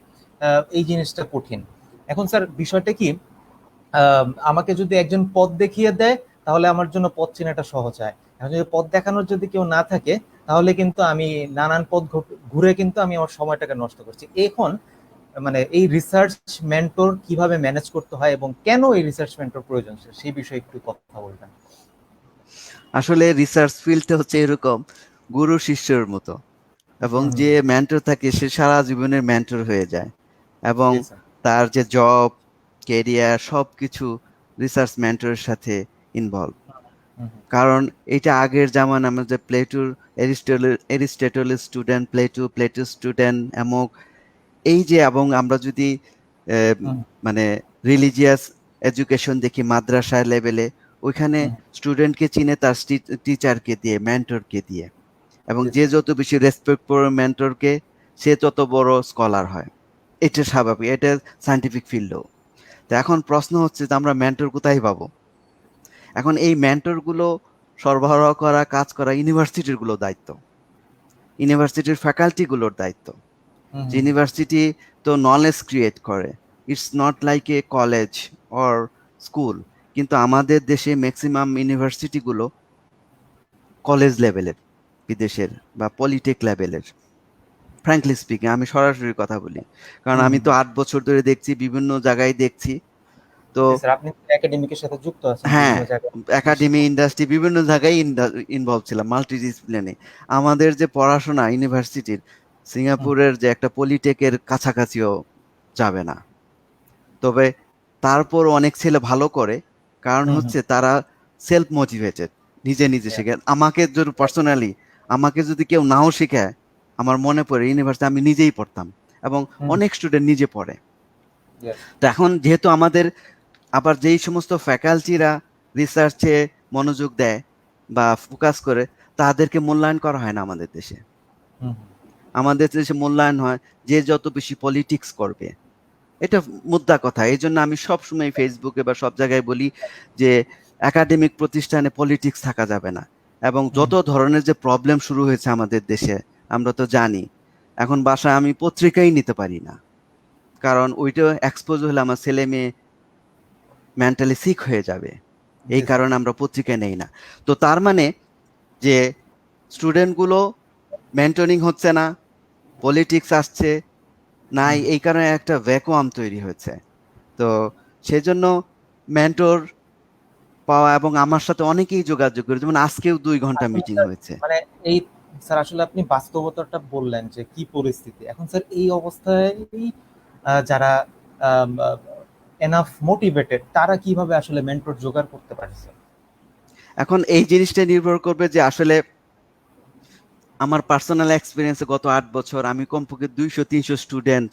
এই জিনিসটা কঠিন। এখন স্যার বিষয়টা কি, আমাকে যদি একজন পথ দেখিয়ে দেয় তাহলে আমার জন্য পথ চেনাটা সহজ হয়। এখন যদি পথ দেখানোর যদি কেউ না থাকে, তাহলে কিন্তু আমি নানান পথ ঘুরে কিন্তু আমি আমার সময়টাকে নষ্ট করছি। এখন মানে এই রিসার্চ মেন্টর কিভাবে ম্যানেজ করতে হয় এবং কেন এই রিসার্চ মেন্টর প্রয়োজন সেই বিষয়ে একটু কথা বলবেন। আসলে রিসার্চ ফিল্ডটা হচ্ছে এরকম, গুরু শিষ্যের মতো, এবং হুম হুম। যে মেন্টর থাকে সে সারা জীবনের মেন্টর হয়ে যায়, এবং জি স্যার। তার যে জব, কেরিয়ার সবকিছু রিসার্চ মেন্টরের সাথে ইনভলভ। হুম কারণ এটা আগের জামানা, আমাদের প্লেটুর এরিস্টটলের স্টুডেন্ট, প্লেটুর স্টুডেন্ট এমক, এই যে, এবং আমরা যদি আহ, হুম মানে রিলিজিয়াস এডুকেশন দেখি মাদ্রাসা লেভেলে, ওইখানে হুম। স্টুডেন্টকে চিনে তার টিচারকে দিয়ে, মেন্টরকে দিয়ে, এবং জি যে স্যার। যত বেশি রেসপেক্ট করে মেন্টরকে, সে তত বড় স্কলার হয়। এটা স্বাভাবিক, এটা সায়েন্টিফিক ফিল্ডও। তো এখন প্রশ্ন হচ্ছে যে আমরা মেন্টর কোথায় পাবো? এখন এই মেন্টর গুলো সরবরাহ করা, কাজ করা ইউনিভার্সিটির গুলো দায়িত্ব, ইউনিভার্সিটির ফ্যাকাল্টি গুলোর দায়িত্ব। হুম যে হুম ইউনিভার্সিটি তো নলেজ ক্রিয়েট করে, it's not like a college or school, কিন্তু আমাদের দেশে ম্যাক্সিমাম ইউনিভার্সিটিগুলো কলেজ লেভেলের, বিদেশের বা পলিটেক লেভেলের। ফ্র্যাঙ্কলি স্পিকিং, আমি সরাসরি কথা বলি, কারণ হুম আমি হুম। তো 8 বছর ধরে দেখছি, বিভিন্ন জায়গায় দেখছি। তো জি স্যার, আপনি একাডেমিকের সাথে যুক্ত আছেন হ্যাঁ, বিভিন্ন জায়গায়। একাডেমি, ইন্ডাস্ট্রি, বিভিন্ন জায়গায় ইনভলভ ছিলাম, মাল্টি ডিসিপ্লিনে। আমাদের যে পড়াশোনা ইউনিভার্সিটির, হুম সিঙ্গাপুরের যে একটা পলিটেকের কাছাকাছিও যাবে না। তবে তারপর অনেক ছেলে ভালো করে, কারণ হুম হুম। হচ্ছে তারা সেলফ মোটিভেটেড, নিজে নিজে Yeah, শেখে। আমাকে যদি পার্সোনালি, আমাকে যদি কেউ নাও শেখায়, আমার মনে পড়ে ইউনিভার্সিটি আমি নিজেই পড়তাম, এবং হুম, অনেক স্টুডেন্ট নিজে পড়ে। yes, তো এখন যেহেতু আমাদের আবার যেই সমস্ত ফ্যাকাল্টিরা রিসার্চে মনোযোগ দেয় বা ফোকাস করে, তাদেরকে মূল্যায়ন করা হয় না আমাদের দেশে। হুম, আমাদের দেশে মূল্যায়ন হয় যে যত বেশি পলিটিক্স করবে। এটা মুদ্রা কথা। এই জন্য আমি সবসময় ফেসবুকে বা সব জায়গায় বলি যে একাডেমিক প্রতিষ্ঠানে পলিটিক্স থাকা যাবে না। এবং হুম, যত ধরনের যে প্রবলেম শুরু হয়েছে আমাদের দেশে, আমরা তো জানি। এখন বাসায় আমি পত্রিকাই নিতে পারি না, কারণ ওইটা এক্সপোজ হলে আমার ছেলে মেয়ে মেন্টালি সিক হয়ে যাবে। এই জি স্যার। কারণে আমরা পত্রিকা নেই না। তো তার মানে যে স্টুডেন্টগুলো মেন্টরিং হচ্ছে না, পলিটিক্স আসছে নাই, এই কারণে একটা ভ্যাকুয়াম তৈরি হয়েছে। তো সেজন্য মেন্টর পাওয়া, এবং আমার সাথে অনেকেই যোগাযোগ করে, যেমন আজকেও 2 ঘন্টা আসলে মিটিং স্যার হয়েছে। মানে এই স্যার আসলে আপনি বাস্তবতাটা বললেন যে কি পরিস্থিতি এখন স্যার এই অবস্থায় যারা এনাফ মোটিভেটেড তারা কিভাবে আসলে মেন্টর জোগাড় করতে পারে স্যার? এখন এই জিনিসটা নির্ভর করবে যে আসলে আমার পার্সোনাল এক্সপিরিয়েন্সে গত 8 বছর আমি কমপক্ষে 200-300 স্টুডেন্ট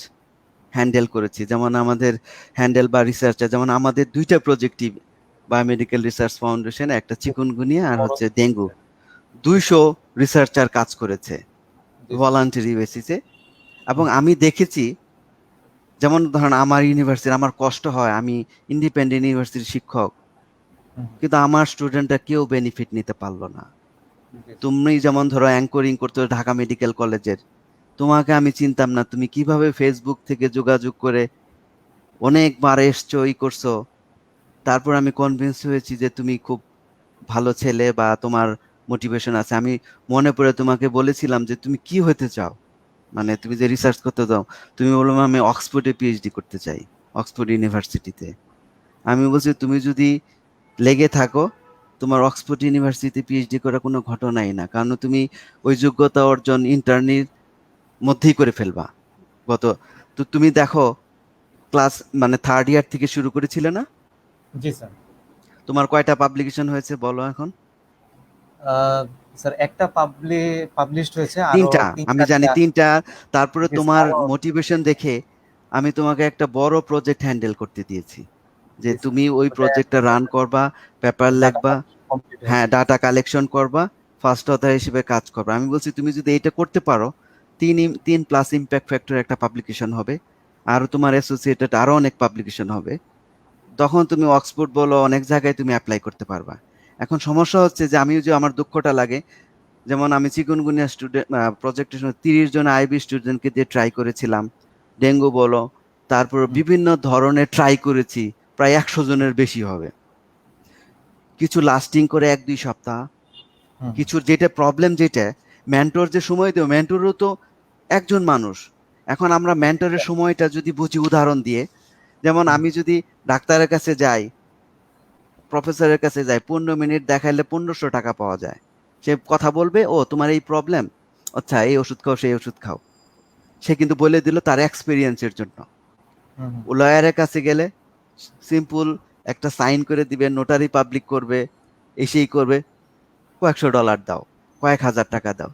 হ্যান্ডেল করেছি। যেমন আমাদের হ্যান্ডেল বা রিসার্চার, যেমন আমাদের 2টা প্রজেক্টিভ, বায়োমেডিক্যাল রিসার্চ ফাউন্ডেশন, একটা চিকুনগুনিয়া আর বড় হচ্ছে ডেঙ্গু, 200 রিসার্চার কাজ করেছে জি স্যার। ভলান্টারি বেসিসে। এবং হুম, আমি দেখেছি, যেমন ধরেন আমার ইউনিভার্সিটি, আমার কষ্ট হয়, আমি ইন্ডিপেন্ডেন্ট ইউনিভার্সিটির শিক্ষক, হুম, কিন্তু আমার স্টুডেন্টরা কেউ বেনিফিট নিতে পারলো না। জি স্যার। তুমি যেমন ধরো অ্যাঙ্করিং করতে ঢাকা মেডিকেল কলেজের, তোমাকে আমি চিনতাম না, তুমি কিভাবে ফেসবুক থেকে যোগাযোগ করে অনেকবার এসছো, ই করছো, তারপর আমি কনভিন্স হয়েছি যে তুমি খুব ভালো ছেলে বা তোমার মোটিভেশন আছে। আমি মনে পড়ে তোমাকে বলেছিলাম যে তুমি কি হতে চাও, মানে তুমি যে রিসার্চ করতে চাও। তুমি বললাম আমি অক্সফোর্ডে পিএইচডি করতে চাই, অক্সফোর্ড ইউনিভার্সিটিতে। আমি বলছি তুমি যদি লেগে থাকো, তোমার অক্সফোর্ড ইউনিভার্সিটিতে পিএইচডি করা কোনো ঘটনাই না, কারণ তুমি ওই যোগ্যতা অর্জন ইন্টার্নির মধ্যেই করে ফেলবা। গত, তো তুমি দেখো, ক্লাস মানে থার্ড ইয়ার থেকে শুরু করেছিলে না? জি স্যার। তোমার কয়টা পাবলিকেশন হয়েছে বলো এখন? আহ, স্যার একটা পাবলিশড হয়েছে, আরো 3টা, তিন আমি জানি চারটা 3টা। তারপরে জি স্যার, তোমার আরো মোটিভেশন দেখে আমি তোমাকে একটা বড় প্রজেক্ট হ্যান্ডেল করতে দিয়েছি, যে জি স্যার। তুমি ওই ওটা প্রজেক্টটা রান করবা, পেপার ডাটা লিখবা, কমপ্লিট হ্যাঁ হয়েছে জি ডাটা স্যার। কালেকশন করবা, ফার্স্ট অথার হিসেবে কাজ করবা। আমি বলছি তুমি যদি এটা করতে পারো, 3 প্লাস ইম্প্যাক্ট ফ্যাক্টর একটা পাবলিকেশন হবে, আর তোমার অ্যাসোসিয়েটেড আরো অনেক পাবলিকেশন হবে। তখন তুমি অক্সফোর্ড বলো, অনেক জায়গায় তুমি অ্যাপ্লাই করতে পারবা। এখন সমস্যা হচ্ছে যে আমি যে আমার দুঃখটা লাগে, যেমন আমি চিকুনগুনিয়া স্টুডেন্ট প্রজেক্টের সময় 30 জন আইবি স্টুডেন্টকে দিয়ে ট্রাই করেছিলাম, ডেঙ্গু বলো, তারপর হুম, বিভিন্ন ধরনের ট্রাই করেছি, প্রায় 100 জনের বেশি হবে। কিছু লাস্টিং করে 1-2 সপ্তাহ, হুম, কিছু যেটা প্রবলেম, যেটা মেন্টর যে সময় দেয়, মেন্টরও তো একজন মানুষ। এখন আমরা মেন্টরের সময়টা যদি বুঝি উদাহরণ দিয়ে, যেমন হুম, আমি যদি ডাক্তারের কাছে যাই, প্রফেসরের কাছে যাই, 15 মিনিট দেখাইলে 1500 টাকা পাওয়া যায়। সে কথা বলবে, ও তোমার এই প্রবলেম, আচ্ছা এই ওষুধ খাও, সেই ওষুধ খাও, সে কিন্তু বলে দিল তার এক্সপিরিয়েন্সের জন্য। হুম, ও লয়ারের কাছে গেলে সিম্পল একটা সাইন করে দিবে, নোটারি পাবলিক করবে, এসেই করবে, কয়েকশো ডলার দাও, কয়েক হাজার টাকা দাও।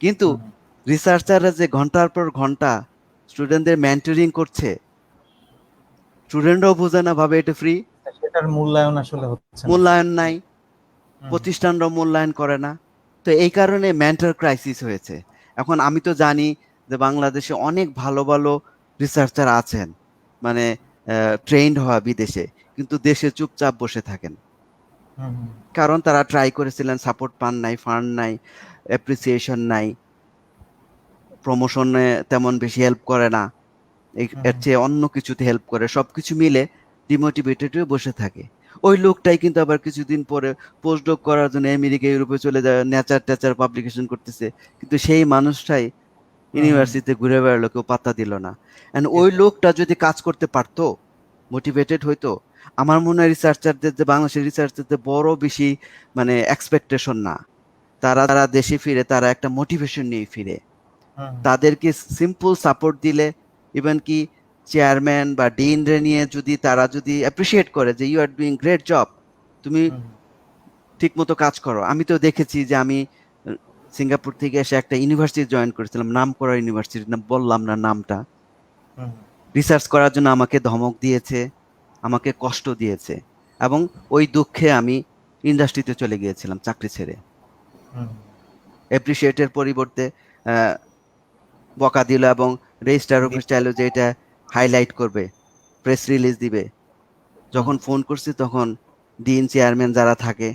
কিন্তু হুম, হুম। রিসার্চাররা যে ঘন্টার পর ঘন্টা স্টুডেন্টদের মেন্টরিং করছে, স্টুডেন্টরাও বোঝে না, ভাবে এটা ফ্রি, সেটার মূল্যায়ন আসলে হচ্ছে না স্যার। মূল্যায়ন নাই, হুম, প্রতিষ্ঠানরাও মূল্যায়ন করে না। তো এই কারণে মেন্টর ক্রাইসিস হয়েছে। এখন আমি তো জানি যে বাংলাদেশে অনেক ভালো ভালো রিসার্চার আছেন, মানে ট্রেন্ড হওয়া বিদেশে, কিন্তু দেশে চুপচাপ বসে থাকেন। হুম, হুম, কারণ তারা ট্রাই করেছিলেন, সাপোর্ট পান নাই, ফান্ড নাই, অ্যাপ্রিসিয়েশন নাই, প্রমোশনে তেমন বেশি হেল্প করে না, হুম, এর চেয়ে অন্য কিছুতে হেল্প করে, সবকিছু মিলে ডিমোটিভেটেড হয়ে বসে থাকে। ওই লোকটাই কিন্তু আবার কিছুদিন পরে পোস্টডক করার জন্য আমেরিকা ইউরোপে চলে যায়, নেচার টেচার পাবলিকেশন করতেছে, কিন্তু সেই মানুষটাই হুম, হুম, ইউনিভার্সিটিতে ঘুরে বেড়ালো, কেউ পাত্তা দিল না। এন্ড জি ওই স্যার। লোকটা যদি কাজ করতে পারতো, মোটিভেটেড হইতো, আমার মনে হয় রিসার্চারদের, যে বাংলাদেশের রিসার্চারদের বড় বেশি মানে এক্সপেকটেশন না, তারা তারা দেশে ফিরে তারা একটা মোটিভেশন নিয়ে ফিরে। হুম, তাদেরকে সিম্পল সাপোর্ট দিলে, ইভেন কি চেয়ারম্যান বা ডিন রে নিয়ে যদি তারা যদি অ্যাপ্রিসিয়েট করে যে you are doing great job, তুমি হুম, ঠিক মতো কাজ করো। আমি তো দেখেছি যে আমি সিঙ্গাপুর থেকে এসে একটা ইউনিভার্সিটি জয়েন করেছিলাম, নাম করা ইউনিভার্সিটি, না বললাম না নামটা, হুম, রিসার্চ করার জন্য আমাকে ধমক দিয়েছে, আমাকে কষ্ট দিয়েছে, এবং ওই দুঃখে আমি ইন্ডাস্ট্রিতে চলে গিয়েছিলাম চাকরি ছেড়ে। হুম, অ্যাপ্রিসিয়েটের পরিবর্তে আহ, বকা দিল, এবং রেজিস্টার অফিস চাইলো যে এটা হাইলাইট করবে, প্রেস রিলিজ দিবে। হুম, যখন ফোন করছি তখন ডিন চেয়ারম্যান যারা থাকে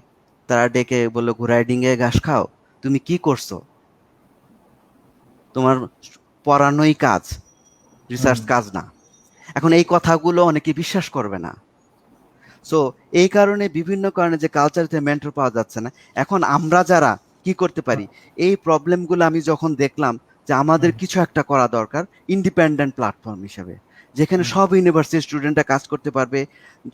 তারা ডেকে বললো, ঘোড়ায় ডিঙে ঘাস খাও, তুমি কি করছো, তোমার পড়ানোই কাজ, হুম, রিসার্চ কাজ না। এখন এই কথাগুলো অনেকে বিশ্বাস করবে না। সো এই কারণে বিভিন্ন কারণে যে কালচারতে মেন্টর পাওয়া যাচ্ছে না। এখন আমরা যারা কি করতে হুম, পারি, এই প্রবলেমগুলো আমি যখন দেখলাম যে আমাদের হুম, কিছু একটা করা দরকার ইন্ডিপেন্ডেন্ট প্ল্যাটফর্ম হিসেবে, যেখানে হুম, সব ইউনিভার্সিটির স্টুডেন্টরা কাজ করতে পারবে,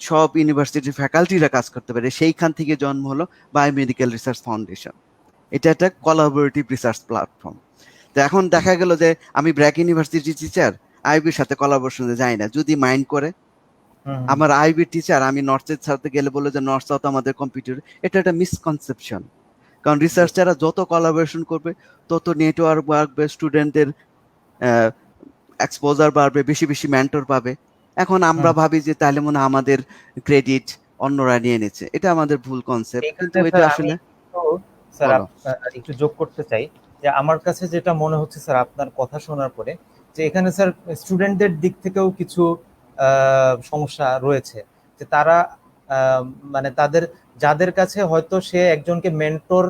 সব ইউনিভার্সিটির ফ্যাকাল্টিরা কাজ করতে পারে। সেইখান থেকে জন্ম হলো বায়োমেডিক্যাল রিসার্চ ফাউন্ডেশন। এটা একটা কোলাবোরেটিভ রিসার্চ প্ল্যাটফর্ম। তো এখন দেখা গেল যে আমি ব্র্যাক ইউনিভার্সিটি টিচার, আইবির সাথে কোলাবোরেশনে যাই না, যদি মাইন্ড করে। হুম, হুম, আমার আইবির টিচার, আমি নর্থ সাউথে গেলে বলে যে নর্থ সাউথ আমাদের কম্পিটিটর। এটা একটা মিসকনসেপশন। কারণ জি, রিসার্চাররা যত কোলাবোরেশন করবে, তত নেটওয়ার্ক বাড়বে, স্টুডেন্টদের এক্সপোজার বাড়বে, বেশি বেশি মেন্টর পাবে। এখন আমরা হুম। ভাবি যে তাহলে মনে হয় আমাদের ক্রেডিট অন্যরা নিয়ে নিচ্ছে, এটা আমাদের ভুল কনসেপ্ট, কিন্তু এইখানে এটা স্যার আমি আসলে। একটু স্যার বলো। একটু যোগ করতে চাই যে আমার কাছে যেটা মনে হচ্ছে স্যার আপনার কথা শোনার পরে, যে এখানে স্যার স্টুডেন্টদের দিক থেকেও কিছু সমস্যা রয়েছে, যে তারা আহ, মানে তাদের যাদের কাছে হয়তো সে একজনকে মেন্টর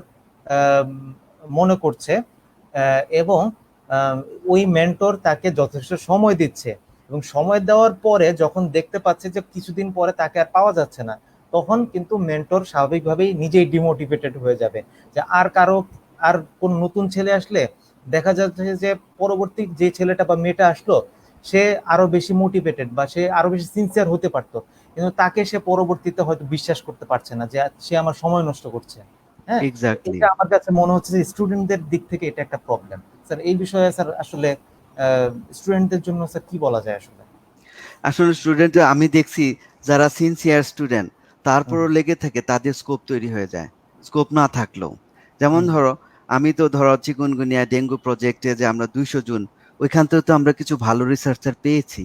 মনে করছে, এবং আহ, ওই মেন্টর তাকে যথেষ্ট সময় দিচ্ছে, এবং সময় দেওয়ার পরে যখন দেখতে পাচ্ছে যে কিছুদিন পরে তাকে আর পাওয়া যাচ্ছে না, তখন কিন্তু মেন্টর স্বাভাবিকভাবেই নিজেই ডিমোটিভেটেড হয়ে যাবে, যে আর কারো, আর কোন নতুন ছেলে আসলে দেখা যাচ্ছে যে পরবর্তী যে ছেলেটা বা মেয়েটা আসলো, সে আরো বেশি মোটিভেটেড বা সে আরো বেশি সিনসিয়ার হতে পারতো, কিন্তু তাকে সে পরবর্তীতে হয়তো বিশ্বাস করতে পারছে না যে সে আমার সময় নষ্ট করছে। হ্যাঁ, তো এক্স্যাক্টলি। এটা আমার কাছে মনে হচ্ছে যে স্টুডেন্টদের দিক থেকে এটা একটা প্রবলেম স্যার। এই বিষয়ে স্যার আসলে স্টুডেন্টদের জন্য স্যার কি বলা যায় আসলে? আসলে স্টুডেন্ট আমি দেখছি, যারা সিনসিয়ার স্টুডেন্ট হুম, তারপরও লেগে থাকে, তাদের স্কোপ তৈরি হয়ে যায়, স্কোপ না থাকলেও। যেমন হুম, ধরো, আমি তো ধরো চিকুনগুনিয়া ডেঙ্গু প্রজেক্টে যে আমরা 200 জন, ওইখান থেকে তো আমরা কিছু ভালো রিসার্চার পেয়েছি।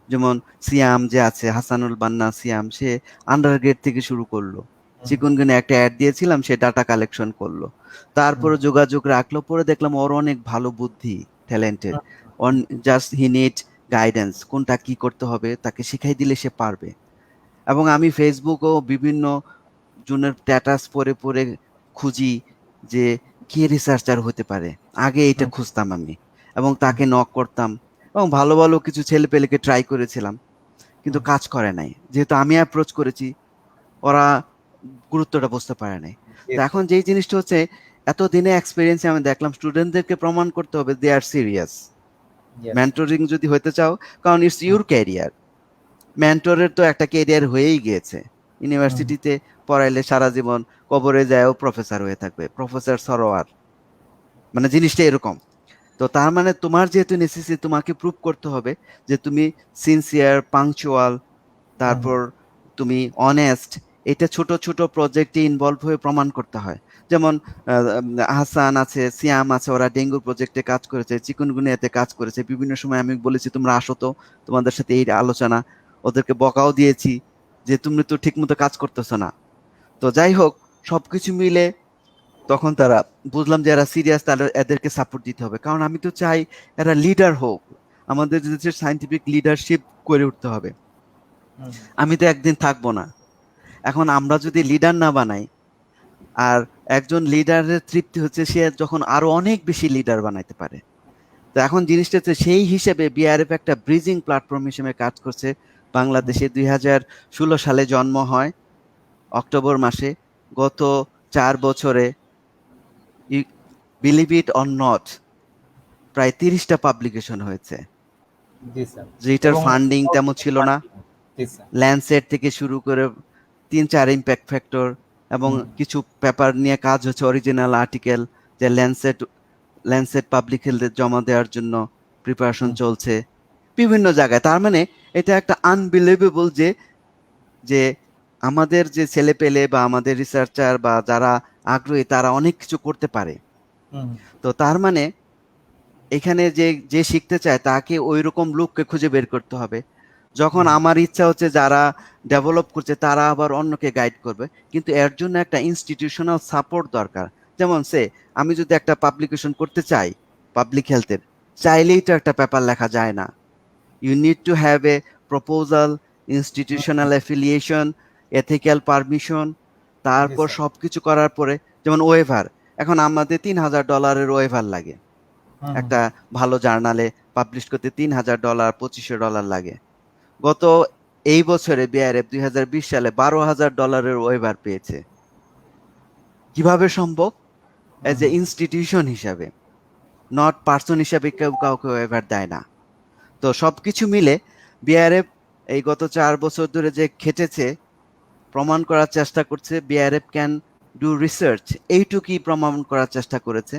যেমন সিয়াম যে আছে, হাসানুল বান্না সিয়াম, সে আন্ডার গ্রেড থেকে শুরু করলো। হুম, চিকুনগুনিয়া একটা অ্যাড দিয়েছিলাম, সে ডাটা কালেকশন করলো, হুম, তারপরে যোগাযোগ রাখলো, পরে দেখলাম ওর অনেক ভালো বুদ্ধি, talented. Hmm, on hmm, just he need guidance, কোনটা কি করতে হবে তাকে শিখাই দিলে সে পারবে। এবং আমি ফেসবুকও বিভিন্ন জনের স্ট্যাটাস পড়ে পড়ে খুঁজি যে কে রিসার্চার হতে পারে, আগে এটা হুম, খুঁজতাম আমি, এবং হুম, তাকে নক করতাম। এবং ভালো ভালো কিছু ছেলে পেলেকে ট্রাই করেছিলাম, কিন্তু হুম, কাজ করে নাই, যেহেতু আমি অ্যাপ্রোচ করেছি, ওরা গুরুত্বটা বুঝতে পারে নাই। জি তো এখন স্যার, যেই জিনিসটা হচ্ছে, এত দিনে এক্সপিরিয়েন্সে আমি দেখলাম স্টুডেন্টদেরকে প্রমাণ করতে হবে দে আর সিরিয়াস। ইয়েস, মেন্টরিং যদি হতে চাও, কারণ ইটস হুম, ইউর ক্যারিয়ার। মেন্টরের তো একটা ক্যারিয়ার হয়েই গিয়েছে। হুম, ইউনিভার্সিটিতে পড়াইলে সারা জীবন, কবরে যায়ও প্রফেসর হয়ে থাকবে, প্রফেসর সরোয়ার, মানে জিনিসটা এরকম। তো তার মানে তোমার যেহেতু নেসেসিটি, তোমাকে প্রুভ করতে হবে যে তুমি সিনসিয়ার, পাংচুয়াল, হুম, তারপর তুমি অনেস্ট। এটা ছোট ছোট প্রজেক্টে ইনভলভ হয়ে প্রমাণ করতে হয়। যেমন হাসান আছে, সিয়াম আছে, ওরা ডেঙ্গু প্রজেক্টে কাজ করেছে, চিকুনগুনিয়াতে কাজ করেছে। বিভিন্ন সময় আমি বলেছি তোমরা আসো তো, তোমাদের সাথে এই আলোচনা, ওদেরকে বকাও দিয়েছি যে তুমি তো ঠিকমতো কাজ করতেছো না। তো যাই হোক, সবকিছু মিলে তখন তারা, বুঝলাম যে এরা সিরিয়াস, তাহলে এদেরকে সাপোর্ট দিতে হবে। কারণ আমি তো চাই এরা লিডার হোক, আমাদের দেশের সাইন্টিফিক লিডারশিপ করে উঠতে হবে। হুম, আমি তো একদিন থাকবো না। এখন আমরা যদি লিডার না বানাই, আর একজন লিডারের তৃপ্তি হচ্ছে সে যখন আরো অনেক বেশি লিডার বানাইতে পারে। তো এখন জিনিসটা হচ্ছে, সেই হিসেবে বিআরএফ একটা ব্রিজিং প্ল্যাটফর্ম হিসেবে কাজ করছে। হুম, বাংলাদেশে 2016 সালে জন্ম হয়, অক্টোবর মাসে। গত 4 বছরে, বিলিভ ইট অর নট, প্রায় 30টা পাবলিকেশন হয়েছে। জি স্যার, যেটার এবং ফান্ডিং তেমন ছিল না। জি স্যার, ল্যান্ডসেট থেকে শুরু করে 3-4 ইম্প্যাক্ট ফ্যাক্টর, এবং হুম, কিছু পেপার নিয়ে কাজ হচ্ছে, অরিজিনাল আর্টিকেল, যে ল্যান্ডসেট ল্যান্ডসেট পাবলিক হেলথে জমা দেওয়ার জন্য প্রিপারেশন হুম, চলছে বিভিন্ন জায়গায়। তার মানে এটা একটা আনবিলিভেবল যে, যে আমাদের যে ছেলে পেলে বা আমাদের রিসার্চার বা যারা আগ্রহী, তারা অনেক কিছু করতে পারে। হুম, তো তার মানে এখানে যে যে শিখতে চায়, তাকে ওই রকম লোককে খুঁজে বের করতে হবে। যখন হুম, আমার ইচ্ছা হচ্ছে যারা ডেভেলপ করছে তারা আবার অন্যকে গাইড করবে, কিন্তু এর জন্য একটা ইনস্টিটিউশনাল সাপোর্ট দরকার। যেমন আমি যদি একটা পাবলিকেশন করতে চাই পাবলিক হেলথের, চাইলেই তো একটা পেপার লেখা যায় না। You need to have a proposal, hmm, institutional affiliation, ethical permission, জি তারপর স্যার, সবকিছু করার পরে, যেমন ওয়েভার। এখন আমাদের $3000 ওয়েভার লাগে, হুম, হুম, একটা ভালো জার্নালে পাবলিশ করতে $3000, $2500 লাগে। গত এই বছরে বিআরএফ 2020 সালে $12,000 ওয়েভার পেয়েছে। কিভাবে সম্ভব? হুম, এজ এ ইনস্টিটিউশন হিসাবে। নট পার্সন হিসাবে কেউ কাউকে ওয়েভার দেয় না। তো সবকিছু মিলে বিআরএফ এই গত 4 বছর ধরে যে খেটেছে, প্রমাণ করার চেষ্টা করছে বিআরএফ ক্যান ডু রিসার্চ, এইটুকুই প্রমাণ করার চেষ্টা করেছে।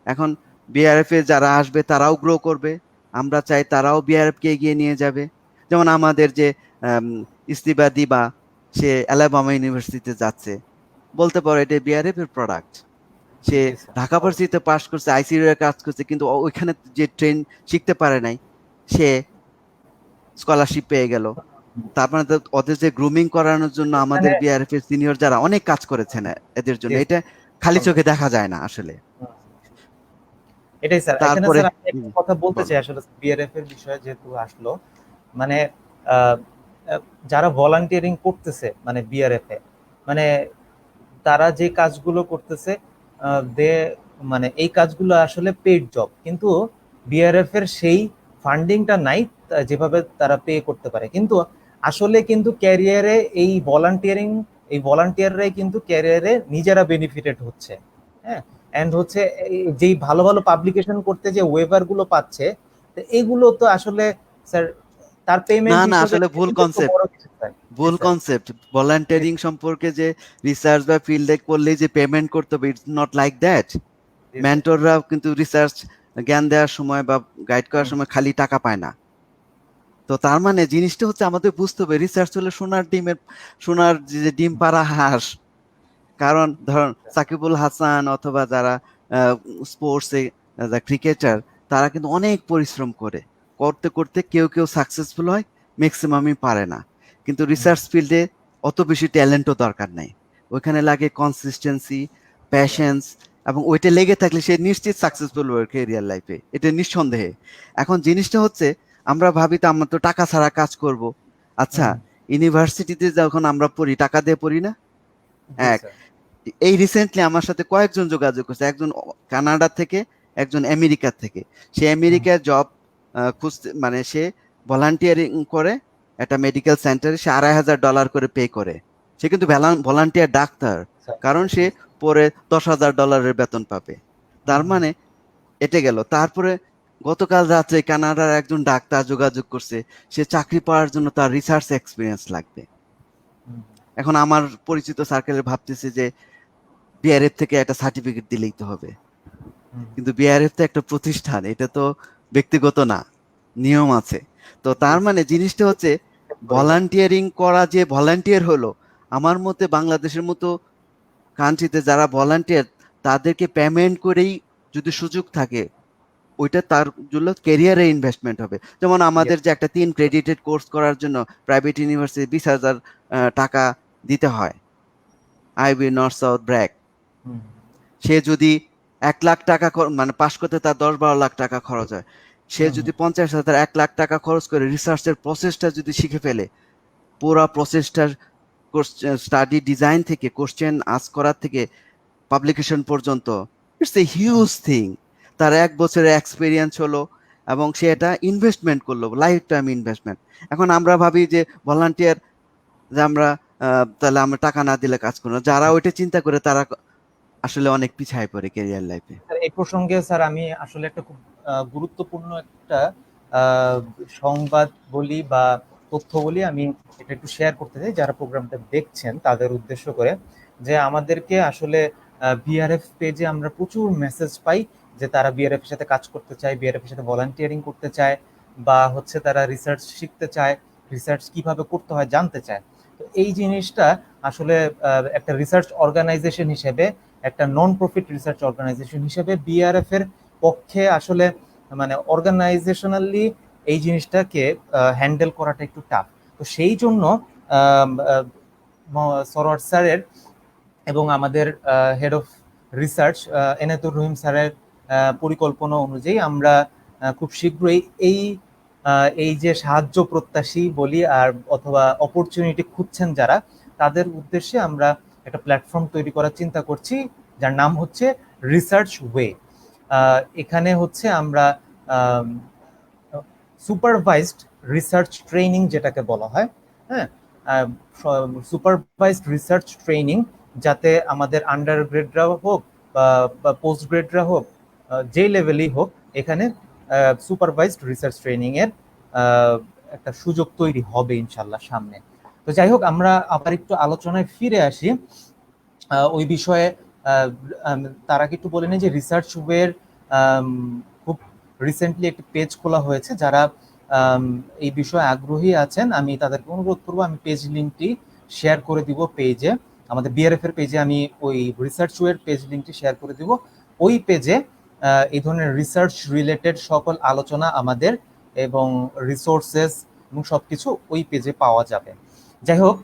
এখন বিআরএফ এ যারা আসবে তারাও গ্রো করবে, আমরা চাই তারাও বিআরএফ কে এগিয়ে নিয়ে যাবে। যেমন আমাদের যে আম, ইস্তিবা দিবা, সে অ্যালাবামা ইউনিভার্সিটিতে যাচ্ছে, বলতে পারো এটা বিআরএফ এর প্রোডাক্ট। সে জি স্যার, ঢাকা ভার্সিটিতে পাশ করছে, আইসিইউ এর কাজ করছে, কিন্তু ওইখানে যে ট্রেন শিখতে পারে নাই, সে স্কলারশিপ পেয়ে গেল। তার মানে তো ওদের যে গ্রুমিং করানোর জন্য আমাদের এখানে বিআরএফ এর সিনিয়র যারা অনেক কাজ করেছেন এদের জি জন্য, এটা খালি স্যার, চোখে দেখা যায় না আসলে। এটাই স্যার। এখানে তারপরে স্যার আমি একটা কথা বলতে বলো। চাই আসলে বিআরএফ এর বিষয়ে যেহেতু আসলো, মানে আহ, আহ, যারা ভলান্টিয়ারিং করতেছে মানে বিআরএফ এ, মানে তারা যে কাজগুলো করতেছে, দে মানে এই কাজগুলো আসলে পেইড জব, কিন্তু বিআরএফ এর সেই ফান্ডিংটা নাই যেভাবে তারা পে করতে পারে। কিন্তু আসলে কিন্তু ক্যারিয়ারে এই ভলান্টিয়াররাই কিন্তু ক্যারিয়ারে নিজেরা বেনিফিটেড হচ্ছে। হ্যাঁ, এন্ড হচ্ছে যেই ভালো ভালো পাবলিকেশন করতে যে ওয়েভার গুলো পাচ্ছে, তো এগুলো তো আসলে স্যার তার না পেমেন্ট না, হিসেবে আসলে এটা ভুল কিন্তু একটু কনসেপ্ট, বড় কিছু স্যার। জি ভুল স্যার। কনসেপ্ট। ভলান্টিয়ারিং সম্পর্কে যে রিসার্চ বা ফিল্ডে করলে যে পেমেন্ট করতে হবে, ইটস নট লাইক দ্যাট। জি স্যার। মেন্টররা কিন্তু রিসার্চ জ্ঞান দেওয়ার সময় বা গাইড করার হুম, সময় খালি টাকা পায় না। তো তার মানে জিনিসটা হচ্ছে আমাদের বুঝতে হবে রিসার্চ হলে সোনার যে ডিম পাড়া হাঁস। কারণ ধরুন সাকিবুল হাসান অথবা যারা স্পোর্টসে ক্রিকেটার, তারা কিন্তু অনেক পরিশ্রম করে, করতে করতে কেউ কেউ সাকসেসফুল হয়, ম্যাক্সিমামই পারে না। কিন্তু হুম, রিসার্চ ফিল্ডে অত বেশি ট্যালেন্টও দরকার নাই, ওইখানে লাগে কনসিস্টেন্সি, প্যাশেন্স, এবং ওইটা লেগে থাকলে সে নিশ্চিত সাকসেসফুল হবে ক্যারিয়ার লাইফে, এটা নিঃসন্দেহে। এখন জিনিসটা হচ্ছে আমরা ভাবি তো আমরা তো টাকা ছাড়া কাজ করব। আচ্ছা, হুম, ইউনিভার্সিটিতে যখন আমরা পড়ি টাকা দিয়ে পড়ি না? জি এক, স্যার। এই রিসেন্টলি আমার সাথে কয়েকজন যোগাযোগ করছে, একজন কানাডা থেকে, একজন আমেরিকা থেকে। সে হুম, আমেরিকার জব খুঁজতে, মানে সে ভলান্টিয়ারিং করে একটা মেডিকেল সেন্টারে, সে $2,500 করে পে করে। সে কিন্তু ভলান্টিয়ার ডাক্তার, স্যার, কারণ সে জি, পরে $10,000 বেতন পাবে। তার হুম, মানে এটা গেল। তারপরে গতকাল রাত্রে কানাডার একজন ডাক্তার যোগাযোগ করছে, সে চাকরি পাওয়ার জন্য তার রিসার্চ এক্সপিরিয়েন্স লাগবে। হুম, এখন আমার পরিচিত সার্কেলে ভাবতেছে যে বিআরএফ থেকে একটা সার্টিফিকেট দিলেই তো হবে। হুম, কিন্তু বিআরএফ তো একটা প্রতিষ্ঠান, এটা তো ব্যক্তিগত না, নিয়ম আছে। তো জি তার মানে স্যার। জিনিসটা হচ্ছে পরিবার। ভলান্টিয়ারিং করা, যে ভলান্টিয়ার হলো, আমার মতে বাংলাদেশের মতো কান্ট্রিতে যারা ভলান্টিয়ার, তাদেরকে পেমেন্ট করেই যদি সুযোগ থাকে, ওইটা তার জন্য ক্যারিয়ারে ইনভেস্টমেন্ট হবে। যেমন আমাদের ইয়েস। যে একটা 3 ক্রেডিটেড কোর্স করার জন্য প্রাইভেট ইউনিভার্সিটি 20,000 টাকা দিতে হয়, আইবি নর্থ সাউথ ব্র্যাক। হুম, সে যদি 1 লাখ টাকা মানে পাশ করতে তার 10-12 লাখ টাকা খরচ হয়, সে হুম, যদি 50,000 1 লাখ টাকা খরচ করে রিসার্চের প্রসেসটা যদি শিখে ফেলে, পুরো প্রসেসটার স্টাডি ডিজাইন থেকে কোশ্চেন আস্ক করার থেকে পাবলিকেশন পর্যন্ত, it's a hmm, huge thing. তার 1 বছরের এক্সপিরিয়েন্স হলো, এবং সে এটা ইনভেস্টমেন্ট করলো, লাইফ টাইম ইনভেস্টমেন্ট। এখন আমরা ভাবি যে ভলান্টিয়ার, যে আমরা তাহলে আমরা টাকা না দিলে কাজ করবো না। যারা হুম। ওইটা চিন্তা করে তারা আসলে অনেক পিছায় পড়ে ক্যারিয়ার লাইফে। স্যার, এই প্রসঙ্গে স্যার আমি আসলে একটা খুব গুরুত্বপূর্ণ একটা আহ, সংবাদ বলি বা তথ্য বলি, আমি এটা একটু শেয়ার করতে চাই যারা প্রোগ্রামটা দেখছেন তাদের উদ্দেশ্য করে, যে আমাদেরকে আসলে বিআরএফ পেজে আমরা প্রচুর মেসেজ পাই যে তারা বিআরএফ এর সাথে কাজ করতে চায়, বিআরএফ এর সাথে ভলান্টিয়ারিং করতে চায়, বা হচ্ছে তারা রিসার্চ শিখতে চায়, রিসার্চ কিভাবে করতে হয় জানতে চায়। তো এই জিনিসটা আসলে একটা রিসার্চ অর্গানাইজেশন হিসেবে, একটা নন প্রফিট রিসার্চ অর্গানাইজেশন হিসেবে বিআরএফ এর পক্ষে আসলে মানে অর্গানাইজেশনালি এই জিনিসটাকে হ্যান্ডেল করাটা একটু টাফ। তো সেই জন্য সরোয়ার স্যারের এবং আমাদের হেড অফ রিসার্চ এনায়েতুর রহিম স্যারের পরিকল্পনা অনুযায়ী আমরা খুব শীঘ্রই এই যে সাহায্য প্রত্যাশী বলি আর অথবা অপরচুনিটি খুঁজছেন যারা, তাদের উদ্দেশ্যে আমরা একটা প্ল্যাটফর্ম তৈরি করার চিন্তা করছি, যার নাম হচ্ছে রিসার্চ ওয়ে। এখানে হচ্ছে আমরা সুপারভাইজড রিসার্চ ট্রেনিং যেটাকে বলা হয়, হ্যাঁ, সুপারভাইজড রিসার্চ ট্রেনিং, যাতে আমাদের আন্ডার গ্রেডরা হোক বা পোস্ট গ্রেডরা হোক, যেই লেভেলেই হোক, এখানে সুপারভাইজড রিসার্চ ট্রেনিং এর একটা সুযোগ তৈরি হবে ইনশাল্লাহ সামনে। তো যাই হোক, আমরা আবার একটু আলোচনায় ফিরে আসি ওই বিষয়ে। আহ, তার আগে একটু বলে নিই যে রিসার্চ ওয়ের খুব রিসেন্টলি একটি পেজ খোলা হয়েছে। যারা এই বিষয়ে আগ্রহী আছেন, আমি তাদেরকে অনুরোধ করবো, আমি পেজ লিঙ্কটি শেয়ার করে দিব পেজে, আমাদের বিআরএফ এর পেজে আমি ওই রিসার্চ ওয়ের পেজ লিঙ্কটি শেয়ার করে দিব। ওই পেজে এই ধরনের রিসার্চ রিলেটেড সকল আলোচনা আমাদের এবং রিসোর্সেস এবং সবকিছু ওই পেজে পাওয়া যাবে। যাই হোক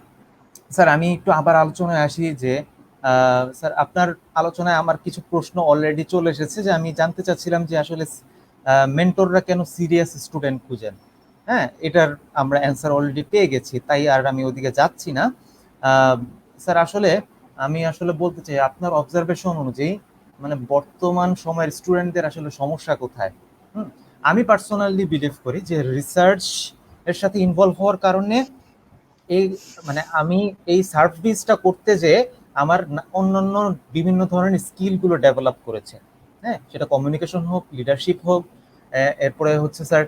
স্যার, আমি একটু আবার আলোচনায় আসি যে স্যার, আপনার আলোচনায় আমার কিছু প্রশ্ন অলরেডি চলে এসেছে, যে আমি জানতে চাচ্ছিলাম যে আসলে মেন্টররা কেন সিরিয়াস স্টুডেন্ট খুঁজেন। হ্যাঁ, এটার আমরা অ্যান্সার অলরেডি পেয়ে গেছি, তাই আর আমি ওদিকে যাচ্ছি না। স্যার, আসলে আমি আসলে বলতে চাই আপনার অবজারভেশন অনুযায়ী মানে বর্তমান সময়ের স্টুডেন্টদের আসলে সমস্যা কোথায়। হুম, আমি পার্সোনালি বিলিভ করি যে রিসার্চ এর সাথে ইনভলভ হওয়ার কারণে এই মানে আমি এই সার্ভিসটা করতে যে আমার অন্যান্য বিভিন্ন ধরনের স্কিল গুলো ডেভেলপ করেছে। হ্যাঁ, সেটা কমিউনিকেশন হোক, লিডারশিপ হোক, এরপরে হচ্ছে স্যার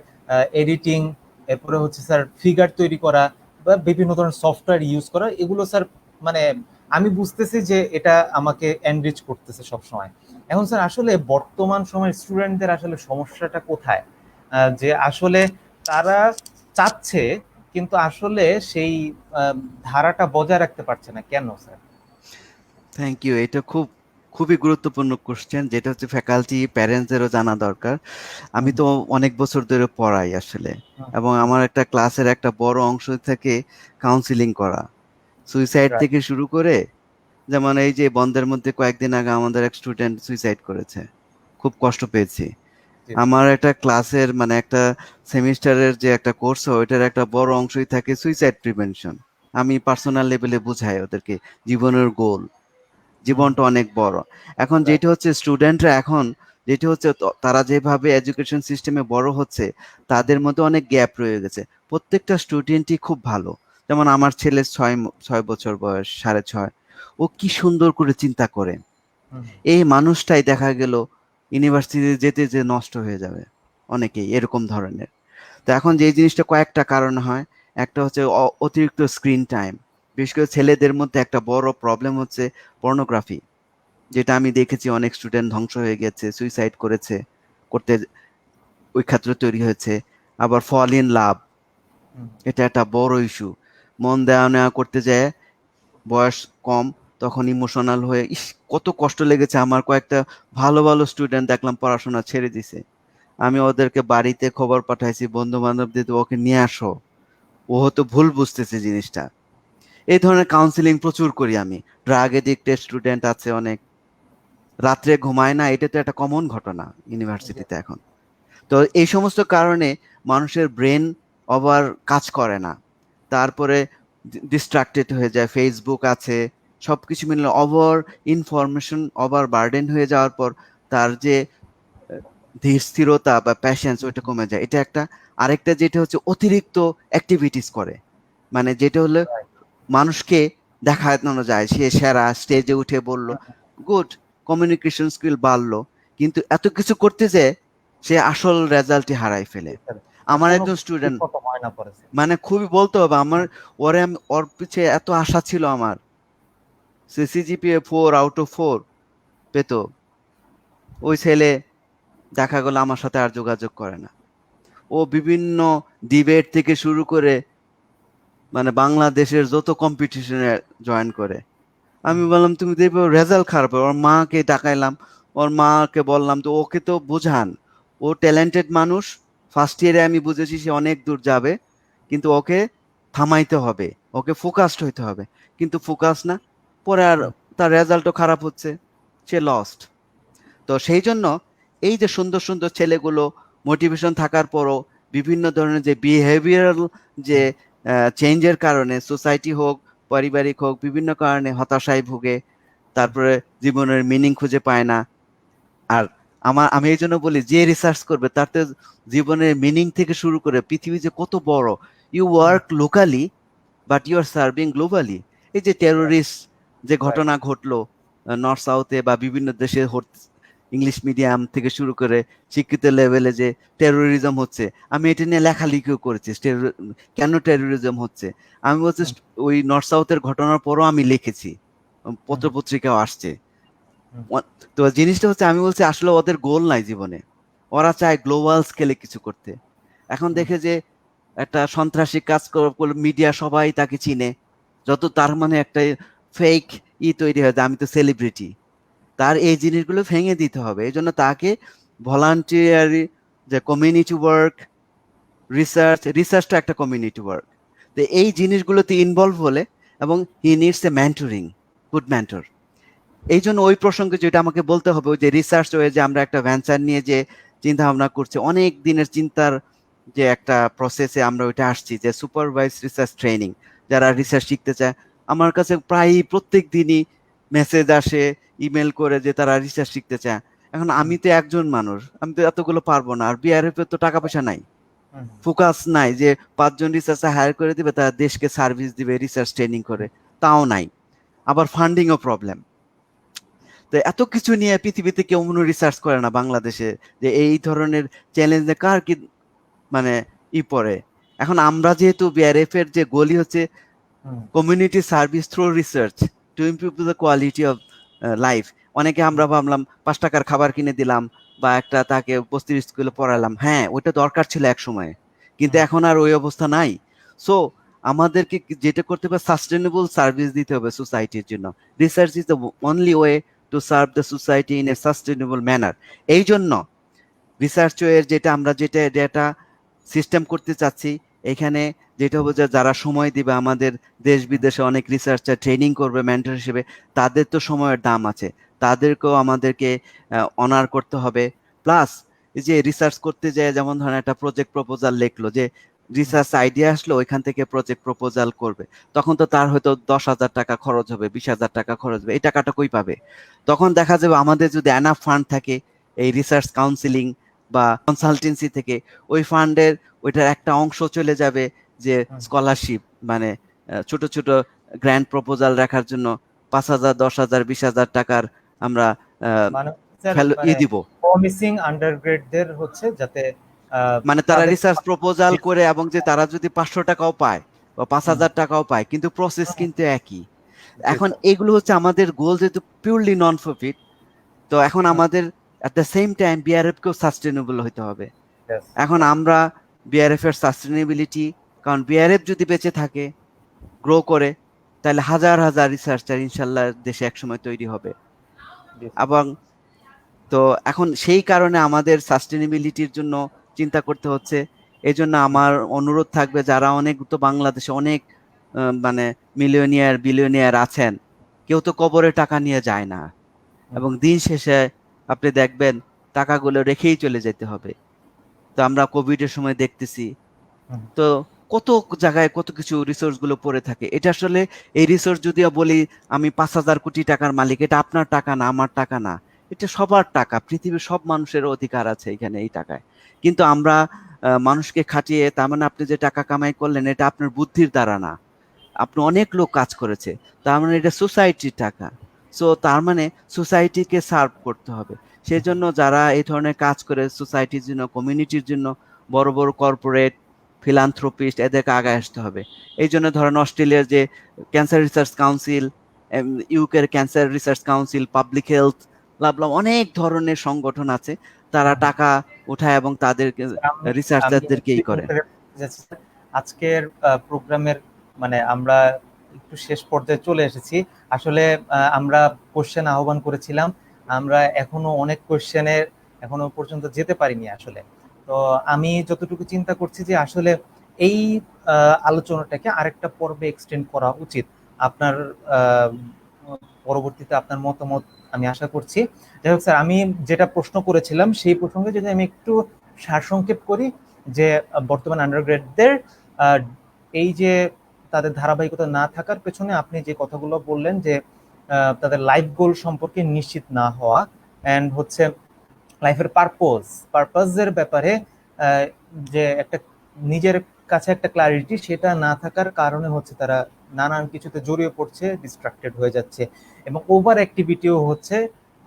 এডিটিং, এরপরে হচ্ছে স্যার ফিগার তৈরি করা বা বিভিন্ন ধরনের সফটওয়্যার ইউজ করা, এগুলো স্যার মানে আমি বুঝতেছি যে এটা আমাকে এনরিচ করতেছে সব সময়। এখন স্যার আসলে বর্তমান সময়ের স্টুডেন্টদের আসলে সমস্যাটা কোথায়, যে আসলে তারা চাচ্ছে কিন্তু আসলে সেই ধারাটা বজায় রাখতে পারছে না কেন স্যার? Thank you. এটা খুবই গুরুত্বপূর্ণ কোশ্চেন, যেটা হচ্ছে ফ্যাকাল্টি প্যারেন্টসদেরও জানা দরকার। আমি হুম, তো অনেক বছর ধরে পড়াই আসলে, হুম, এবং আমার একটা ক্লাসের একটা বড় অংশ থেকে কাউন্সিলিং করা, সুইসাইড রাইট, থেকে শুরু করে, যেমন এই যে বন্ধের মধ্যে কয়েকদিন আগে আমাদের এক স্টুডেন্ট সুইসাইড করেছে, খুব কষ্ট পেয়েছি। জি, আমার একটা ক্লাসের মানে একটা সেমিস্টারের যে একটা কোর্স হয় ওইটার একটা বড় অংশই থাকে সুইসাইড প্রিভেনশন। আমি পার্সোনাল লেভেলে বুঝাই ওদেরকে জীবনের গোল, হুম, জীবনটা অনেক বড়। এখন রাইট, যেটা হচ্ছে স্টুডেন্টরা এখন যেটা হচ্ছে তারা যেভাবে এডুকেশন সিস্টেমে বড় হচ্ছে, তাদের মধ্যে অনেক গ্যাপ রয়ে গেছে। প্রত্যেকটা স্টুডেন্টই খুব ভালো। যেমন আমার ছেলে 6 বছর বয়স, 6.5। ও কি সুন্দর করে চিন্তা করে। হুম, এই মানুষটাই দেখা গেল ইউনিভার্সিটিতে যেতে যে নষ্ট হয়ে যাবে, অনেকেই এরকম ধরনের। তো এখন যে জিনিসটা কয়েকটা কারণ হয়, একটা হচ্ছে অতিরিক্ত স্ক্রিন টাইম। বিশেষ করে ছেলেদের মধ্যে একটা বড় প্রবলেম হচ্ছে পর্নোগ্রাফি, যেটা আমি দেখেছি অনেক স্টুডেন্ট ধ্বংস হয়ে গেছে, সুইসাইড করতে ওই ক্ষেত্র তৈরি হয়েছে। আবার ফল ইন লাভ, হুম, এটা একটা বড় ইস্যু। মন দেওয়া নেওয়া করতে যায়, বয়স কম, তখন ইমোশনাল হয়ে কত কষ্ট লেগেছে আমার। কয়েকটা ভালো ভালো স্টুডেন্ট দেখলাম পড়াশোনা ছেড়ে দিছে। আমি ওদেরকে বাড়িতে খবর পাঠাইছি, বন্ধু বান্ধবদের, ওকে নিয়ে আসো, ও হয়তো ভুল বুঝতেছে জিনিসটা। এই ধরনের কাউন্সিলিং প্রচুর করি আমি। ড্রাগ এডিক্টেড স্টুডেন্ট আছে অনেক, রাত্রে ঘুমায় না, এটা তো একটা কমন ঘটনা জি, ইউনিভার্সিটিতে এখন। তো এই সমস্ত কারণে মানুষের ব্রেন ওভার কাজ করে না, তারপরে ডিস্ট্রাক্টেড হয়ে যায়। ফেসবুক আছে, সবকিছু মিলে ওভার ইনফরমেশন, ওভার বার্ডেন হয়ে যাওয়ার পর তার যে ধীর স্থিরতা বা প্যাশন্স ওইটা কমে যায়, এটা একটা। আরেকটা যেটা হচ্ছে অতিরিক্ত অ্যাক্টিভিটিস করে, মানে যেটা হলো রাইট, মানুষকে দেখানো যায় সে সেরা, স্টেজে উঠে বলল, গুড, কমিউনিকেশন স্কিল বাড়লো, কিন্তু এত কিছু করতে যে সে আসল রেজাল্টই হারাই ফেলে। স্যার, আমার কোনো একজন ঠিক স্টুডেন্ট, মতো হয় না পরে স্যার। মানে খুবই বলতে হবে আমার, ওর পিছে এত আশা ছিল আমার, সে সিজিপিএ 4/4 পেত, ওই ছেলে দেখা গেল আমার সাথে আর যোগাযোগ করে না। ও বিভিন্ন ডিবেট থেকে শুরু করে মানে বাংলাদেশের যত কম্পিটিশনে জয়েন করে। আমি হুম, বললাম তুমি দেখবে রেজাল্ট খারাপ হবে। ওর মাকে ডাকাইলাম, ওর মাকে বললাম, তো ওকে তো বুঝান, ও ট্যালেন্টেড মানুষ। ফার্স্ট ইয়ারে আমি বুঝেছি সে অনেক দূর যাবে, কিন্তু ওকে থামাইতে হবে, ওকে ফোকাসড হইতে হবে। কিন্তু ফোকাস না, পরে আর হুম, তার রেজাল্টও খারাপ হচ্ছে, সে লস্ট। তো সেই জন্য এই যে সুন্দর সুন্দর ছেলেগুলো মোটিভেশন থাকার পরও বিভিন্ন ধরনের যে বিহেভিয়ারাল যে হুম, চেঞ্জের কারণে সোসাইটি হোক, পারিবারিক হোক, বিভিন্ন কারণে হতাশায় ভুগে, হুম, তারপরে জীবনের মিনিং খুঁজে পায় না। আর আমি এই জন্য বলি, যে রিসার্চ করবে তার তো জীবনের মিনিং থেকে শুরু করে পৃথিবী যে কত বড়। You hmm, work locally but you are serving globally. এই যে টেরোরিস্ট যে রাইট, ঘটনা ঘটলো নর্থ সাউথে বা বিভিন্ন দেশে ইংলিশ মিডিয়াম থেকে শুরু করে শিক্ষিত লেভেলে যে টেরোরিজম হচ্ছে, আমি এটা নিয়ে লেখালেখিও করেছি। কেন টেরোরিজম হচ্ছে আমি বলছি, হুম, ওই নর্থ সাউথের ঘটনার পরও আমি লিখেছি, হুম, পত্রপত্রিকাও আসছে। হুম, তো জিনিসটা হচ্ছে, আমি বলছি আসলে ওদের গোল নাই জীবনে, ওরা চায় গ্লোবাল স্কেলে কিছু করতে। এখন হুম, দেখে যে একটা সন্ত্রাসী কাজ করলে মিডিয়া সবাই তাকে চিনে, যত তার মানে একটা ফেক তৈরি হয় যে আমি তো সেলিব্রিটি। তার এই জিনিসগুলো ভেঙে দিতে হবে, এই জন্য তাকে ভলান্টিয়ারি, যে কমিউনিটি ওয়ার্ক, রিসার্চটা একটা কমিউনিটি ওয়ার্ক। তো এই জিনিসগুলোতে ইনভলভ হলে, এবং হি needs a mentoring, good mentor. এই জন্য ওই প্রসঙ্গে যেটা আমাকে বলতে হবে, ওই যে রিসার্চ ওয়ে যে আমরা একটা ভেঞ্চার নিয়ে যে চিন্তা ভাবনা করছি, অনেক দিনের চিন্তার যে একটা প্রসেসে আমরা ওইটা আসছি, যে সুপারভাইজ রিসার্চ ট্রেনিং। যারা হুম, রিসার্চ শিখতে চায়, আমার কাছে প্রায় প্রত্যেক দিনই মেসেজ আসে, ইমেল করে যে তারা রিসার্চ শিখতে চায়। এখন হুম, আমি তো একজন মানুষ, আমি তো এতগুলো পারবো না, আর বিআরএফ এর তো টাকা পয়সা নাই, হুম, ফোকাস নাই যে 5 জন রিসার্চার হায়ার করে দিবে, তারা দেশকে সার্ভিস দিবে রিসার্চ ট্রেনিং করে, তাও নাই। আবার ফান্ডিংও প্রবলেম। তো এত কিছু নিয়ে পৃথিবীতে কেউ মনে রিসার্চ করে না বাংলাদেশে, যে এই ধরনের চ্যালেঞ্জে কার কি মানে পড়ে। এখন আমরা যেহেতু বিআরএফ এর যে গোলই হচ্ছে hmm, community service through research to improve the quality of life. অনেকে আমরা ভাবলাম 5 টাকার খাবার কিনে দিলাম, বা একটা তাকে বস্তির স্কুলে পড়ালাম, হ্যাঁ ওইটা দরকার ছিল এক সময়, কিন্তু হুম, এখন আর ওই অবস্থা নাই। সো আমাদেরকে যেটা করতে হবে, সাস্টেনেবল সার্ভিস দিতে হবে সোসাইটির জন্য। Research is the only way to serve the society in a sustainable manner. এই জন্য রিসার্চ এর যেটা আমরা যেটা ডেটা সিস্টেম করতে চাচ্ছি, এখানে যেটা হবে যে যারা সময় দিবে আমাদের, দেশ বিদেশে অনেক রিসার্চার ট্রেনিং করবে মেন্টর হিসেবে, তাদের তো সময়ের দাম আছে, তাদেরকেও আমাদেরকে অনার করতে হবে। প্লাস এই যে রিসার্চ করতে যায়, যেমন ধরেন একটা প্রজেক্ট প্রপোজাল লিখলো, যে হুম, রিসার্চ আইডিয়া আসলো, ওইখান থেকে প্রজেক্ট প্রপোজাল করবে, তখন তো তার হয়তো 10,000 টাকা খরচ হবে, 20,000 টাকা খরচ হবে, এই টাকাটা কই পাবে? তখন দেখা যাবে আমাদের যদি এনাফ ফান্ড থাকে এই রিসার্চ কাউন্সিলিং বা কনসালটেন্সি থেকে, ওই ফান্ডের ওইটার একটা অংশ চলে যাবে যে হুম। স্কলারশিপ, মানে ছোট ছোট গ্র্যান্ড প্রপোজাল রাখার জন্য 5,000, 10,000, 20,000 টাকার আমরা মানে স্যার ফেলো মানে দিব। প্রমিসিং আন্ডারগ্রেডদের হচ্ছে যাতে মানে তারা তাদের রিসার্চ প্রপোজাল করে, এবং যে তারা যদি 500 টাকাও পায় বা পাঁচ হুম, হাজার টাকাও পায়, কিন্তু প্রসেস হুম, কিন্তু একই। জি এখন স্যার। এগুলো হচ্ছে আমাদের গোল, যেহেতু পিওরলি নন প্রফিট, তো এখন হুম, আমাদের at the same time BRF কেও সাস্টেনেবল হতে হবে। yes, এখন আমরা বিআরএফ এর সাস্টেনেবিলিটি, কারণ বিআরএফ যদি বেঁচে থাকে, গ্রো করে, তাহলে হাজার হাজার রিসার্চার ইনশাল্লাহ দেশে একসময় তৈরি হবে। জি এবং তো এখন সেই কারণে আমাদের সাস্টেনেবিলিটির জন্য চিন্তা করতে হচ্ছে। এই জন্য হুম, আমার অনুরোধ থাকবে, যারা অনেক তো বাংলাদেশে অনেক মানে মিলিয়নিয়ার বিলিয়নিয়ার আছেন, কেউ তো কবরে টাকা নিয়ে যায় না, হুম, এবং দিন শেষে আপনি দেখবেন টাকাগুলো রেখেই চলে যেতে হবে। তো আমরা কোভিডের সময় দেখতেছি, হুম, তো কত জায়গায় কত কিছু রিসোর্স গুলো পড়ে থাকে। এটা আসলে, এই রিসোর্স যদিও বলি আমি 5,000 কোটি টাকার মালিক, এটা আপনার টাকা না, আমার টাকা না, এটা সবার টাকা, পৃথিবীর সব মানুষের অধিকার আছে এখানে এই টাকায়। কিন্তু আমরা মানুষকে খাটিয়ে, তার মানে আপনি যে টাকা কামাই করলেন, এটা আপনার বুদ্ধির দ্বারা না, আপনি অনেক লোক কাজ করেছে, তার মানে এটা সোসাইটির টাকা। সো তার মানে সোসাইটিকে সার্ভ করতে হবে। সেই জন্য যারা এই ধরনের কাজ করে সোসাইটির জন্য, কমিউনিটির জন্য, বড় বড় কর্পোরেট ফিলান্থ্রোপিস্ট, এদেরকে আগায় আসতে হবে। এই জন্য ধরেন অস্ট্রেলিয়ার যে ক্যান্সার রিসার্চ কাউন্সিল, ইউকের cancer research council, public health, লাভলাম অনেক ধরনের সংগঠন আছে, তারা হুম। টাকা উঠায় এবং তাদের আমি আমি রিসার্চারদেরকে actually করে। বলতে যাচ্ছি স্যার, আজকের প্রোগ্রামের মানে আমরা একটু শেষ পর্যায়ে চলে এসেছি। আসলে আমরা কোশ্চেন আহ্বান করেছিলাম, আমরা এখনো অনেক কোশ্চেনের এখনো পর্যন্ত যেতে পারিনি আসলে। তো আমি যতটুকু চিন্তা করছি যে আসলে এই আলোচনাটাকে আরেকটা পর্বে এক্সটেন্ড করা উচিত। আপনার আহ, পরবর্তীতে আপনার মতামত আমি আশা করছি। যাই হোক স্যার, আমি যেটা প্রশ্ন করেছিলাম সেই প্রসঙ্গে যদি আমি একটু সারসংক্ষেপ করি, যে বর্তমান আন্ডারগ্রেডদের এই যে তাদের ধারাবাহিকতা না থাকার পেছনে আপনি যে কথাগুলো বললেন, যে তাদের লাইফ গোল সম্পর্কে নিশ্চিত না হওয়া, অ্যান্ড হচ্ছে লাইফের পারপাজের ব্যাপারে আহ, যে একটা নিজের কাছে একটা ক্লারিটি সেটা না থাকার কারণে হচ্ছে তারা নানান কিছুতে জড়িয়ে পড়ছে, ডিস্ট্রাক্টেড হয়ে যাচ্ছে, এবং ওভার অ্যাক্টিভিটিও হচ্ছে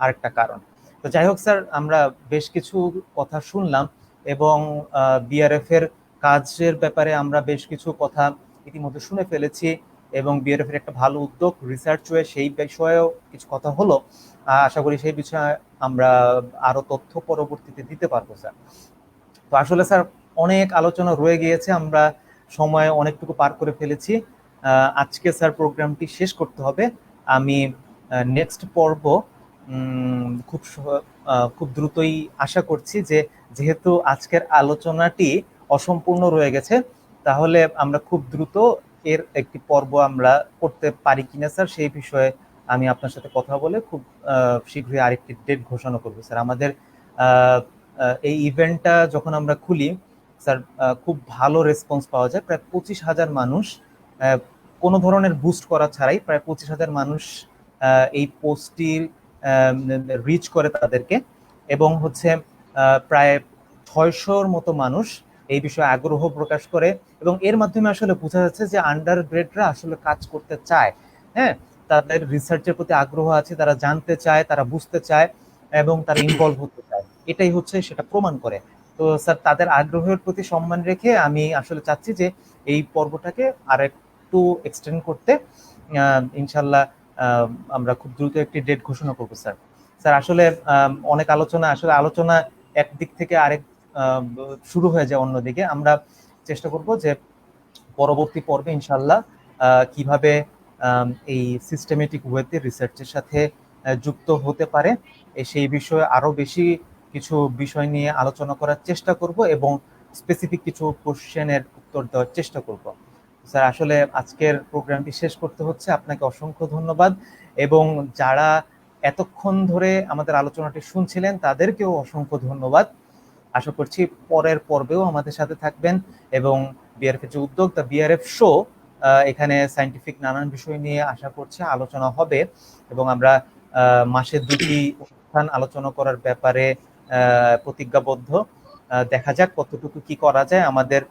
আরেকটা কারণ। তো যাই হোক স্যার, আমরা বেশ কিছু কথা শুনলাম এবং বিআরএফ এর কাজের ব্যাপারে আমরা বেশ কিছু কথা ইতিমধ্যে শুনে ফেলেছি, এবং বিআরএফ এর একটা ভালো উদ্যোগ রিসার্চ ওয়ে, সেই বিষয়েও কিছু কথা হলো। আশা করি সেই বিষয়ে আমরা আরো তথ্য পরবর্তীতে দিতে পারবো স্যার। তো আসলে স্যার অনেক আলোচনা রয়ে গিয়েছে, আমরা সময় অনেকটুকু পার করে ফেলেছি। আজকে স্যার প্রোগ্রামটি শেষ করতে হবে। আমি নেক্সট পর্ব খুব দ্রুতই আশা করছি যে, যেহেতু আজকের আলোচনাটি অসম্পূর্ণ রয়ে গেছে, তাহলে আমরা খুব দ্রুত এর একটি পর্ব আমরা করতে পারি কিনা স্যার, সেই বিষয়ে আমি আপনার সাথে কথা বলে খুব শীঘ্রই আরেকটি ডেট ঘোষণা করবো স্যার। আমাদের আহ, এই ইভেন্টটা যখন আমরা খুলি স্যার, খুব ভালো রেসপন্স পাওয়া যায়। প্রায় 25,000 মানুষ, আহ, কোনো ধরনের বুস্ট করা ছাড়াই প্রায় 25,000 মানুষ এই পোস্টটি রিচ করে তাদেরকে, এবং হচ্ছে প্রায় 600-র মতো মানুষ এই বিষয়ে আগ্রহ প্রকাশ করে, এবং এর মাধ্যমে আসলে বোঝা যাচ্ছে যে আন্ডার গ্রেডরা আসলে কাজ করতে চায়। হ্যাঁ, তাদের রিসার্চের প্রতি আগ্রহ আছে, তারা জানতে চায়, তারা বুঝতে চায়, এবং তারা ইনভলভ হতে চায়। এটাই হচ্ছে সেটা প্রমাণ করে। তো স্যার, তাদের আগ্রহের প্রতি সম্মান রেখে আমি আসলে চাচ্ছি যে এই পর্বটাকে আর একটু এক্সটেন্ড করতে। ইনশাল্লাহ আমরা খুব দ্রুত একটি ডেট ঘোষণা করবো স্যার। স্যার আসলে অনেক আলোচনা একদিক থেকে আরেক শুরু হয়ে যায় অন্যদিকে। আমরা চেষ্টা করব যে পরবর্তী পর্বে ইনশাল্লাহ কিভাবে এই সিস্টেমেটিক ওয়েতে রিসার্চের সাথে যুক্ত হতে পারে, সেই বিষয়ে আরো বেশি কিছু বিষয় নিয়ে আলোচনা করার চেষ্টা করব, এবং স্পেসিফিক কিছু কোশ্চেনের উত্তর দেওয়ার চেষ্টা করব। স্যার আসলে আজকের প্রোগ্রামটি শেষ করতে হচ্ছে। আপনাকে অসংখ্য ধন্যবাদ, এবং যারা এতক্ষণ ধরে আমাদের আলোচনাটি শুনছিলেন তাদেরকেও অসংখ্য ধন্যবাদ। আশা করছি পরের পর্বেও আমাদের সাথে থাকবেন, এবং বিআরএফ এর যে উদ্যোগ, দ্য বিআরএফ শো, এখানে সায়েন্টিফিক নানান বিষয় নিয়ে আশা করছি আলোচনা হবে, এবং আমরা মাসে 2টি অনুষ্ঠান আলোচনা করার ব্যাপারে প্রতিজ্ঞাবদ্ধ। দেখা যাক কতটুকু কি করা যায়। আমাদের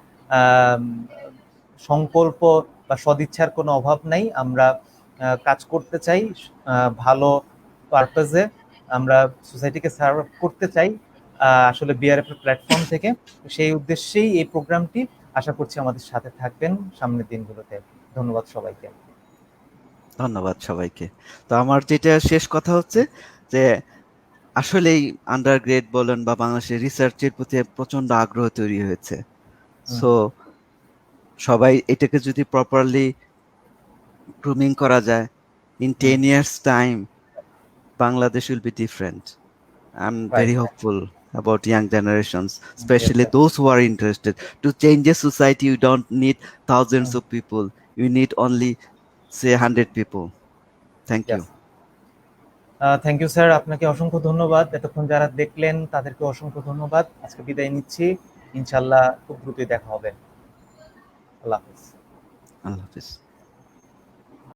সংকল্প বা সদিচ্ছার কোনো অভাব নাই। আমরা কাজ করতে চাই ভালো পারপাজে, আমরা সোসাইটিকে সার্ভ করতে চাই আসলে বিআরএফ এর প্ল্যাটফর্ম থেকে। সেই উদ্দেশ্যেই এই প্রোগ্রামটি। আশা করছি আমাদের সাথে থাকবেন সামনের দিনগুলোতে। ধন্যবাদ সবাইকে। ধন্যবাদ সবাইকে। তো আমার যেটা শেষ কথা হচ্ছে যে আসলেই আন্ডার গ্রেড বলেন বা বাংলাদেশের রিসার্চের প্রতি প্রচন্ড আগ্রহ তৈরি হয়েছে। সো সবাই এটাকে যদি প্রপারলি গ্রুমিং করা যায়, in 10 years time Bangladesh will be different. I'm right. very hopeful about young generations, especially those who are interested. To change a society, you don't need thousands of people. You need only, say, 100 people. Thank you. Thank you sir, আপনাকে অসংখ্য ধন্যবাদ। এতক্ষণ যারা দেখলেন তাদেরকে অসংখ্য ধন্যবাদ। আজকে বিদায় নিচ্ছি। ইনশাল্লাহ খুব দ্রুতই দেখা হবে। আল্লাহ হাফিজ। Allah Hafiz.